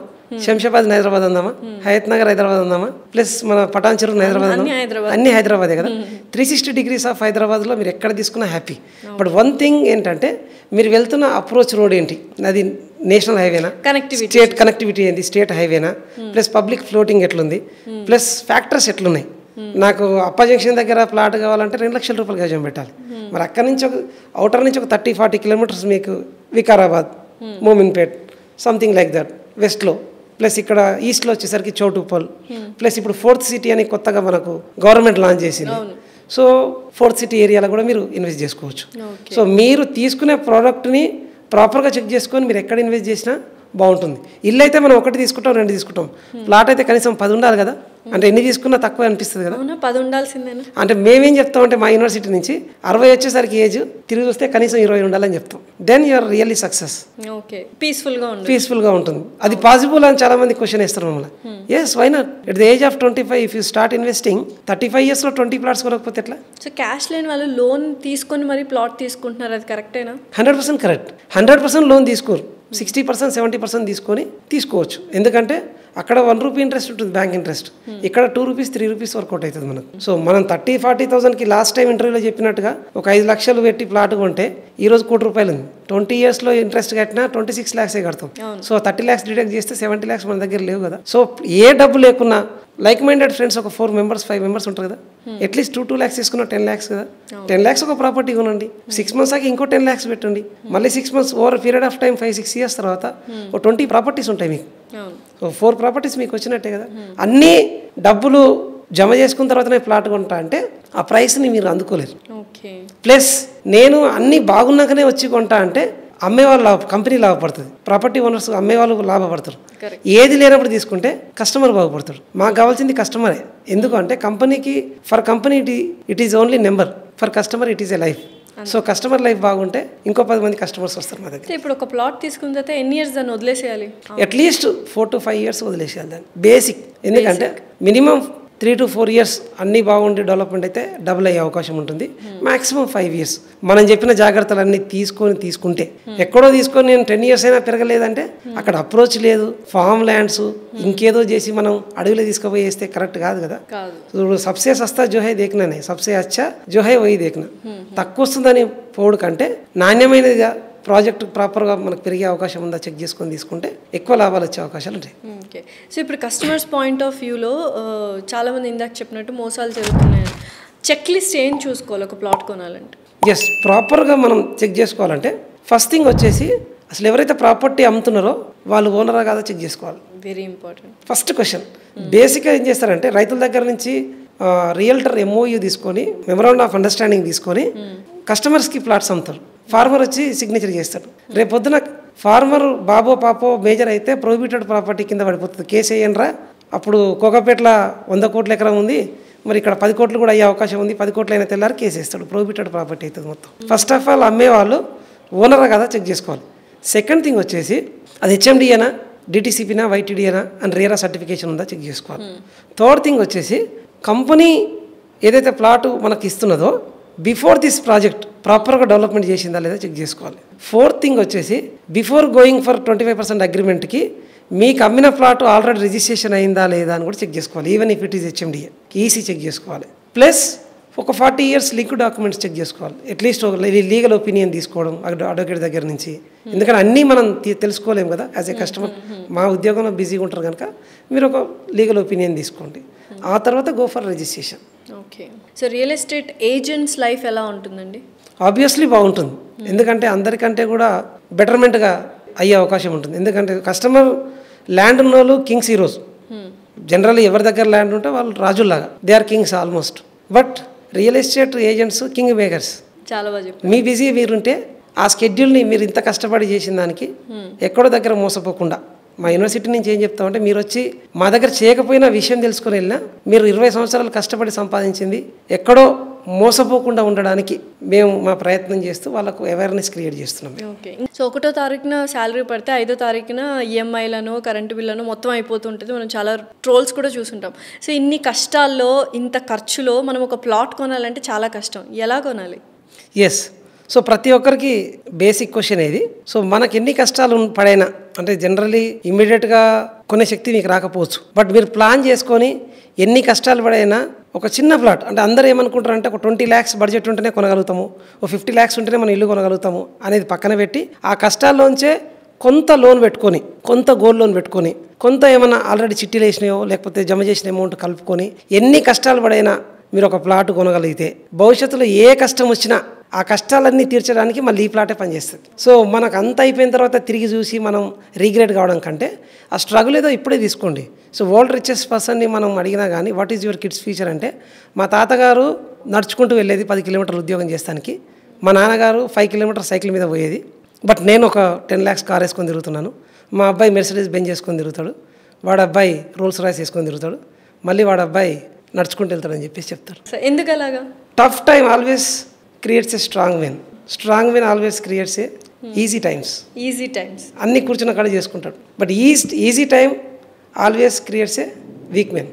Speaker 2: శంషాబాద్ హైదరాబాద్ అందామా, హయత్ నగర్ హైదరాబాద్ అందామా, ప్లస్ మన పటాన్ చెరువు హైదరాబాద్ అందామా, అన్ని హైదరాబాదే కదా. 360 degrees ఆఫ్ హైదరాబాద్లో మీరు ఎక్కడ తీసుకున్నా హ్యాపీ. బట్ వన్ థింగ్ ఏంటంటే మీరు వెళ్తున్న అప్రోచ్ రోడ్ ఏంటి, అది నేషనల్ హైవేనా, స్టేట్ కనెక్టివిటీ ఏంటి, స్టేట్ హైవేనా, ప్లస్ పబ్లిక్ ఫ్లోటింగ్ ఎట్లుంది, ప్లస్ ఫ్యాక్టర్స్ ఎట్లున్నాయి. నాకు అప్ప జంక్షన్ దగ్గర ప్లాట్ కావాలంటే 2 లక్షల రూపాయలు గజం పెట్టాలి. మరి అక్కడి నుంచి ఒక అవుటర్ నుంచి ఒక 30-40 kilometers మీకు Vikarabad, Mominpet, something like that వెస్ట్లో. ప్లస్ ఇక్కడ ఈస్ట్లో వచ్చేసరికి చౌటుప్పల్, ప్లస్ ఇప్పుడు 4th సిటీ అని కొత్తగా మనకు గవర్నమెంట్ లాంచ్ చేసింది. సో 4th సిటీ ఏరియాలో కూడా మీరు ఇన్వెస్ట్ చేసుకోవచ్చు. సో మీరు తీసుకునే ప్రోడక్ట్ని ప్రాపర్గా చెక్ చేసుకొని మీరు ఎక్కడ ఇన్వెస్ట్ చేసినా బాగుంటుంది. ఇల్లు అయితే మనం 1 తీసుకుంటాం, 2 తీసుకుంటాం. ప్లాట్ అయితే కనీసం 10 ఉండాలి కదా. అంటే ఎన్ని తీసుకున్నా తక్కువ అనిపిస్తుంది కదా.
Speaker 1: 10 ఉండాల్సిందేనా? అంటే
Speaker 2: మేమేం చెప్తామంటే మా యూనివర్సిటీ నుంచి 60 వచ్చేసరికి ఏజ్ తిరిగి వస్తే కనీసం 20 ఉండాలని చెప్తాం. Then you're really success.
Speaker 1: Okay, పీస్ఫుల్గా
Speaker 2: ఉంటుంది. అది పాసిబుల్ అని చాలా మంది క్వశ్చన్ వేస్తారు మమ్మల్ని. Yes, why not? At the age of 25 if you start investing 35 yearsలో 20 plots కొనకపోతే ఎట్లా?
Speaker 1: సో క్యాష్ లేని వాళ్ళు లోన్ తీసుకొని మరి ప్లాట్ తీసుకుంటున్నారు, అది కరెక్టేనా?
Speaker 2: 100% కరెక్ట్. 100% లోన్ తీసుకోరు, 60%, 70% తీసుకొని తీసుకోవచ్చు. ఎందుకంటే అక్కడ 1 రూపీ ఇంట్రెస్ట్ ఉంటుంది, బ్యాంక్ ఇంట్రెస్ట్. ఇక్కడ 2 rupees, 3 rupees వర్కౌట్ అవుతుంది మనకు. సో మనం 30-40,000కి లాస్ట్ టైం ఇంటర్వ్యూలో చెప్పినట్టుగా ఒక 5 లక్షలు పెట్టి ప్లాట్ కొంటే ఈరోజు ₹1,00,000 ఉంది. 20 yearsలో ఇంట్రెస్ట్ కట్టినా 26 lakhs కడతాం. సో 30 lakhs డిడక్ట్ చేస్తే 70 lakhs మన దగ్గర లేవు కదా. సో ఏ డబ్బు లేకున్నా లైక్ మైండెడ్ ఫ్రెండ్స్ ఒక 4 members, 5 members ఉంటారు కదా. అట్లీస్ట్ 2 lakhs తీసుకున్నా 10 lakhs కదా. 10 lakhs ఒక ప్రాపర్టీ కొనండి, 6 months ఆగి ఇంకో 10 lakhs పెట్టండి. మళ్ళీ 6 months over period of time 5-6 years తర్వాత ఒక 20 properties ఉంటాయి మీకు. సో 4 properties మీకు వచ్చినట్టే కదా. అన్నీ డబ్బులు జమ చేసుకున్న తర్వాతనే ప్లాట్ కొంటా అంటే ఆ ప్రైస్ని మీరు అందుకోలేరు. ప్లస్ నేను అన్నీ బాగున్నాకనే వచ్చి కొంటా అంటే అమ్మేవాళ్ళు కంపెనీ లాభపడుతుంది, ప్రాపర్టీ ఓనర్స్ అమ్మేవాళ్ళు లాభపడతారు. ఏది లేనప్పుడు తీసుకుంటే కస్టమర్ బాగుపడతాడు. మాకు కావాల్సింది కస్టమరే. ఎందుకంటే కంపెనీకి for company it is only number, for customer it is a life. So customer life బాగుంటే ఇంకో 10 మంది కస్టమర్స్ వస్తారు మా దగ్గర.
Speaker 1: ఇప్పుడు ఒక ప్లాట్ తీసుకున్న తర్వాత ఎన్ని ఇయర్స్ దాన్ని వదిలేసేయాలి?
Speaker 2: అట్లీస్ట్ 4 to 5 years వదిలేసేయాలి దాన్ని, బేసిక్. ఎందుకంటే మినిమం 3 to 4 years అన్నీ బాగుండి డెవలప్మెంట్ అయితే డబుల్ అయ్యే అవకాశం ఉంటుంది. మాక్సిమం 5 years మనం చెప్పిన జాగ్రత్తలన్నీ తీసుకుంటే ఎక్కడో తీసుకొని నేను 10 years అయినా పెరగలేదంటే అక్కడ అప్రోచ్ లేదు, ఫామ్ ల్యాండ్స్ ఇంకేదో చేసి మనం అడవిలో తీసుకుపోయి వేస్తే కరెక్ట్ కాదు కదా. ఇప్పుడు సబ్సే సస్తా జో హై దేఖనానే సబ్సే అచ్చా జో హై వై దేఖనా. తక్కువ వస్తుందని పోడు కంటే నాణ్యమైనదిగా ప్రాజెక్ట్ ప్రాపర్గా మనకు పెరిగే అవకాశం ఉందా చెక్ చేసుకొని తీసుకుంటే ఎక్కువ లాభాలు వచ్చే అవకాశాలు ఉంటాయి.
Speaker 1: ఓకే, సో ఇప్పుడు కస్టమర్స్ పాయింట్ ఆఫ్ వ్యూలో చాలామంది ఇందాక చెప్పినట్టు మోసాలు జరుగుతున్నాయి. చెక్ లిస్ట్ ఏం చూసుకోవాలి ఒక ప్లాట్ కొనాలంటే?
Speaker 2: ఎస్, ప్రాపర్గా మనం చెక్ చేసుకోవాలంటే ఫస్ట్ థింగ్ వచ్చేసి అసలు ఎవరైతే ప్రాపర్టీ అమ్ముతున్నారో వాళ్ళు ఓనరా కాదా చెక్ చేసుకోవాలి.
Speaker 1: Very important first
Speaker 2: question. బేసిక్గా ఏం చేస్తారంటే రైతుల దగ్గర నుంచి రియల్టర్ MOU తీసుకొని మెమరాండం ఆఫ్ అండర్స్టాండింగ్ తీసుకొని కస్టమర్స్కి ప్లాట్స్ అమ్ముతారు. ఫార్మర్ వచ్చి సిగ్నేచర్ చేస్తాడు. రేపు పొద్దున ఫార్మర్ బాబో పాపో మేజర్ అయితే ప్రొహిబిటెడ్ ప్రాపర్టీ కింద పడిపోతుంది. కేసు వేయండిరా, అప్పుడు కోకాపేటలో 100 కోట్ల ఎకరం ఉంది, మరి ఇక్కడ 10 కోట్లు కూడా అయ్యే అవకాశం ఉంది, 10 కోట్లు అయినా తెల్లారి కేసు వేస్తాడు. ప్రొహిబిటెడ్ ప్రాపర్టీ అవుతుంది మొత్తం. ఫస్ట్ ఆఫ్ ఆల్ అమ్మేవాళ్ళు ఓనరా కదా చెక్ చేసుకోవాలి. సెకండ్ థింగ్ వచ్చేసి అది HMDనా DTCPనా YTDనా అని రేరా సర్టిఫికేషన్ ఉందా చెక్ చేసుకోవాలి. థర్డ్ థింగ్ వచ్చేసి కంపెనీ ఏదైతే ప్లాటు మనకి ఇస్తున్నదో బిఫోర్ దిస్ ప్రాజెక్ట్ ప్రాపర్గా డెవలప్మెంట్ చేసిందా లేదా చెక్ చేసుకోవాలి. ఫోర్త్ థింగ్ వచ్చేసి బిఫోర్ గోయింగ్ ఫర్ 25% అగ్రిమెంట్కి మీకు అమ్మిన ప్లాట్ ఆల్రెడీ రిజిస్ట్రేషన్ అయిందా లేదా అని కూడా చెక్ చేసుకోవాలి. Even if it is HMDA EC check చేసుకోవాలి. ప్లస్ ఒక 40 years లింక్ డాక్యుమెంట్స్ చెక్ చేసుకోవాలి. అట్లీస్ట్ ఒక లీగల్ ఒపీనియన్ తీసుకోవడం అడ్వకేట్ దగ్గర నుంచి. ఎందుకంటే అన్నీ మనం తెలుసుకోలేము కదా యాజ్ ఏ కస్టమర్. మా ఉద్యోగంలో బిజీగా ఉంటారు కనుక మీరు ఒక లీగల్ ఒపీనియన్ తీసుకోండి. ఆ తర్వాత go for registration.
Speaker 1: Okay, so real estate agents life ఎలా ఉంటుందండి?
Speaker 2: ఆబ్వియస్లీ బాగుంటుంది. ఎందుకంటే అందరికంటే కూడా బెటర్మెంట్గా అయ్యే అవకాశం ఉంటుంది. ఎందుకంటే కస్టమర్ ల్యాండ్ ఉన్న వాళ్ళు కింగ్స్ ఈరోజు. జనరల్లీ ఎవరి దగ్గర ల్యాండ్ ఉంటే వాళ్ళు రాజుల్లాగా, they are kings almost. But real estate agents king makers.
Speaker 1: చాలా బాగా చెప్పారు.
Speaker 2: మీ బిజీ మీరుంటే ఆ స్కెడ్యూల్ని మీరు ఇంత కష్టపడి చేసిన దానికి ఎక్కడో దగ్గర మోసపోకుండా మా యూనివర్సిటీ నుంచి ఏం చెప్తామంటే మీరు వచ్చి మా దగ్గర చేయకపోయినా విషయం తెలుసుకొని వెళ్ళినా మీరు 20 సంవత్సరాలు కష్టపడి సంపాదించింది ఎక్కడో మోసపోకుండా ఉండడానికి మేము మా ప్రయత్నం చేస్తూ వాళ్ళకు అవేర్నెస్ క్రియేట్ చేస్తున్నాం.
Speaker 1: ఓకే, సో 1వ తారీఖున శాలరీ పడితే 5వ తారీఖున EMIలను కరెంటు బిల్లను మొత్తం అయిపోతుంటుంది. మనం చాలా ట్రోల్స్ కూడా చూసుంటాం. సో ఇన్ని కష్టాల్లో ఇంత ఖర్చులో మనం ఒక ప్లాట్ కొనాలంటే చాలా కష్టం. ఎలా కొనాలి?
Speaker 2: ఎస్, సో ప్రతి ఒక్కరికి బేసిక్ క్వశ్చన్ ఇది. సో మనకి ఎన్ని కష్టాలు పడైనా అంటే జనరల్లీ ఇమ్మీడియట్గా కొనే శక్తి మీకు రాకపోవచ్చు. బట్ మీరు ప్లాన్ చేసుకొని ఎన్ని కష్టాలు పడైనా ఒక చిన్న ప్లాట్ అంటే అందరూ ఏమనుకుంటారు అంటే ఒక 20 lakhs బడ్జెట్ ఉంటేనే కొనగలుగుతాము, ఒక 50 lakhs ఉంటేనే మనం ఇల్లు కొనగలుగుతాము అనేది పక్కన పెట్టి ఆ కష్టాల్లోంచే కొంత లోన్ పెట్టుకొని, కొంత గోల్డ్ లోన్ పెట్టుకొని, కొంత ఏమైనా ఆల్రెడీ చిట్టీలు వేసినాయో లేకపోతే జమ చేసిన అమౌంట్ కలుపుకొని ఎన్ని కష్టాలు పడైనా మీరు ఒక ప్లాట్ కొనగలిగితే భవిష్యత్తులో ఏ కష్టం వచ్చినా ఆ కష్టాలన్నీ తీర్చడానికి మళ్ళీ ఈ ప్లాటే పనిచేస్తుంది. సో మనకు అంత అయిపోయిన తర్వాత తిరిగి చూసి మనం రీగ్రెట్ కావడం కంటే ఆ స్ట్రగుల్ ఏదో ఇప్పుడే తీసుకోండి. సో వరల్డ్ రిచెస్ట్ పర్సన్ని మనం అడిగినా కానీ what is your kids future అంటే మా తాతగారు నడుచుకుంటూ వెళ్ళేది 10 kilometers ఉద్యోగం చేస్తానికి, మా నాన్నగారు 5 kilometers సైకిల్ మీద పోయేది. బట్ నేను ఒక 10 lakhs కార్ వేసుకొని తిరుగుతున్నాను, మా అబ్బాయి మెర్సిడీస్ బెంజ్ చేసుకొని తిరుగుతాడు, వాడు అబ్బాయి రోల్స్ రాయ్స్ వేసుకొని తిరుగుతాడు, మళ్ళీ వాడు అబ్బాయి నడుచుకుంటూ వెళ్తాడని చెప్పేసి చెప్తారు.
Speaker 1: ఎందుకు అలాగా?
Speaker 2: Tough time always creates a strong win, strong win always creates a easy times. అన్నీ కూర్చున్న కాడ చేసుకుంటాడు. But easy time always creates a week men,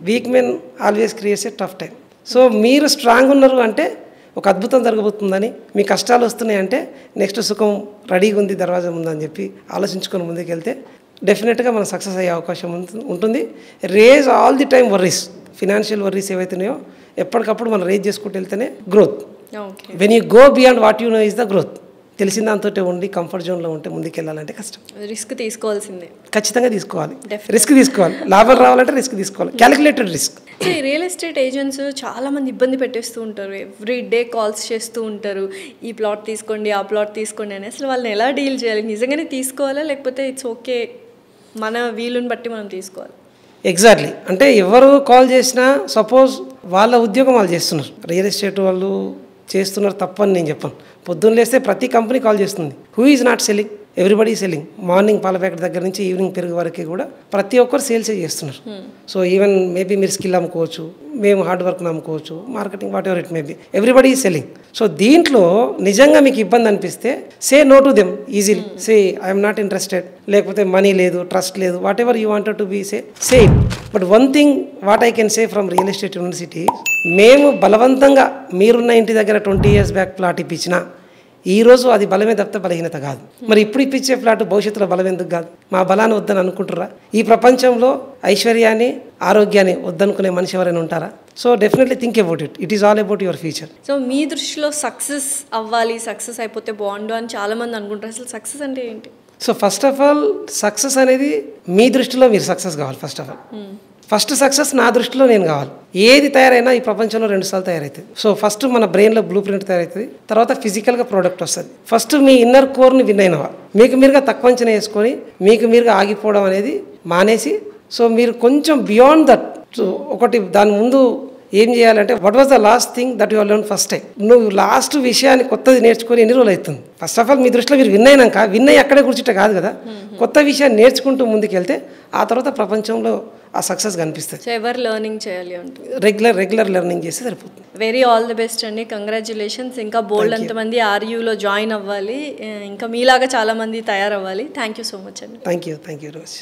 Speaker 2: week men always creates a tough time. So మీరు స్ట్రాంగ్ ఉన్నారు అంటే ఒక అద్భుతం జరగబోతుందని, మీ కష్టాలు వస్తున్నాయి అంటే నెక్స్ట్ సుఖం రెడీగా ఉంది, దర్వాజా ఉందని చెప్పి ఆలోచించుకొని ముందుకు వెళ్తే డెఫినెట్గా మనం సక్సెస్ అయ్యే అవకాశం ఉంటుంది. Raise all the time worries, financial worries ఏవైతున్నాయో ఎప్పటికప్పుడు మనం రేజ్ చేసుకుంటూ వెళ్తేనే growth. When you go beyond what you know is the growth. తెలిసిన దాంతో ఉండి కంఫర్ట్ జోన్లో ఉంటే ముందుకు వెళ్ళాలంటే కష్టం.
Speaker 1: రిస్క్ తీసుకోవాల్సిందే,
Speaker 2: ఖచ్చితంగా తీసుకోవాలి. రిస్క్ తీసుకోవాలి, లాభం రావాలంటే రిస్క్ తీసుకోవాలి, calculated risk.
Speaker 1: Real estate agents చాలామంది ఇబ్బంది పెట్టేస్తూ ఉంటారు, ఎవ్రీ డే కాల్స్ చేస్తూ ఉంటారు, ఈ ప్లాట్ తీసుకోండి ఆ ప్లాట్ తీసుకోండి అని. అసలు వాళ్ళని ఎలా డీల్ చేయాలి? నిజంగానే తీసుకోవాలా లేకపోతే ఇట్స్ ఓకే మన వీలుని బట్టి మనం తీసుకోవాలి?
Speaker 2: ఎగ్జాక్ట్లీ, అంటే ఎవరు కాల్ చేసినా సపోజ్ వాళ్ళ ఉద్యోగం వాళ్ళు చేస్తున్నారు, రియల్ ఎస్టేట్ వాళ్ళు చేస్తున్నారు తప్పని నేను చెప్పాను. పొద్దున్న లేస్తే ప్రతి కంపెనీ కాల్ చేస్తుంది, who is not selling, everybody selling. Morning పాల ప్యాకెట్ దగ్గర నుంచి ఈవినింగ్ పెరుగు వరకు కూడా ప్రతి ఒక్కరు సేల్సే చేస్తున్నారు. సో ఈవెన్ మేబీ మీరు స్కిల్ అమ్ముకోవచ్చు, మేము హార్డ్ వర్క్ అమ్ముకోవచ్చు, marketing whatever it maybe, everybody ఈ సెల్లింగ్. సో దీంట్లో నిజంగా మీకు ఇబ్బంది అనిపిస్తే say no to them easily. Say I'm not interested, లేకపోతే మనీ లేదు, ట్రస్ట్ లేదు, whatever you wanted to be say it. But one thing what I can say from real estate university, మేము బలవంతంగా మీరున్న ఇంటి దగ్గర 20 years బ్యాక్ ప్లాట్ ఇప్పించినా ఈరోజు అది బలమే తప్పితే బలహీనత కాదు. మరి ఇప్పుడు ఇప్పించే ఫ్లాట్ భవిష్యత్తులో బలం ఎందుకు కాదు? మా బలాన్ని వద్దని అనుకుంటారా? ఈ ప్రపంచంలో ఐశ్వర్యాన్ని, ఆరోగ్యాన్ని వద్దనుకునే మనిషి ఎవరైనా ఉంటారా? So definitely think about it. It is all about your future.
Speaker 1: So మీ దృష్టిలో సక్సెస్ అవ్వాలి, సక్సెస్ అయిపోతే బాగుండు అని చాలామంది అనుకుంటారు. అసలు సక్సెస్ అంటే ఏంటి?
Speaker 2: So first of all success అనేది మీ దృష్టిలో మీరు సక్సెస్ కావాలి. ఫస్ట్ సక్సెస్ నా దృష్టిలో నేను కావాలి. ఏది తయారైనా ఈ ప్రపంచంలో 2 సార్లు తయారవుతుంది. సో ఫస్ట్ మన బ్రెయిన్లో బ్లూ ప్రింట్ తయారవుతుంది, తర్వాత ఫిజికల్గా ప్రోడక్ట్ వస్తుంది. ఫస్ట్ మీ ఇన్నర్ కోర్ని విన్ అయినవా, మీకు మీరుగా తక్కువ అంచనా వేసుకొని మీకు మీరుగా ఆగిపోవడం అనేది మానేసి, సో మీరు కొంచెం బియాండ్ దట్. సో ఒకటి దాని ముందు ఏం చేయాలంటే what was the last thing that you learn first time. నువ్వు లాస్ట్ విషయాన్ని కొత్తది నేర్చుకొని ఎన్ని రోజులు అవుతుంది? ఫస్ట్ ఆఫ్ ఆల్ మీ దృష్టిలో మీరు విన్ అయినాక విన్ అయ్యి అక్కడే కూర్చుంటే కాదు కదా, కొత్త విషయాన్ని నేర్చుకుంటూ ముందుకెళ్తే ఆ తర్వాత ప్రపంచంలో ఆ సక్సెస్ కనిపిస్తుంది.
Speaker 1: సో ఎవరు లెర్నింగ్ చేయాలి అంటే
Speaker 2: రెగ్యులర్ లెర్నింగ్ చేస్తే సరిపోతుంది.
Speaker 1: వెరీ ఆల్ ది బెస్ట్ అండి, కంగ్రాచులేషన్స్. ఇంకా బోల్డ్ అంతమంది ఆర్యూలో జాయిన్ అవ్వాలి, ఇంకా మీలాగా చాలామంది తయారవ్వాలి. థ్యాంక్ యూ సో మచ్ అండి.
Speaker 2: Thank you very much.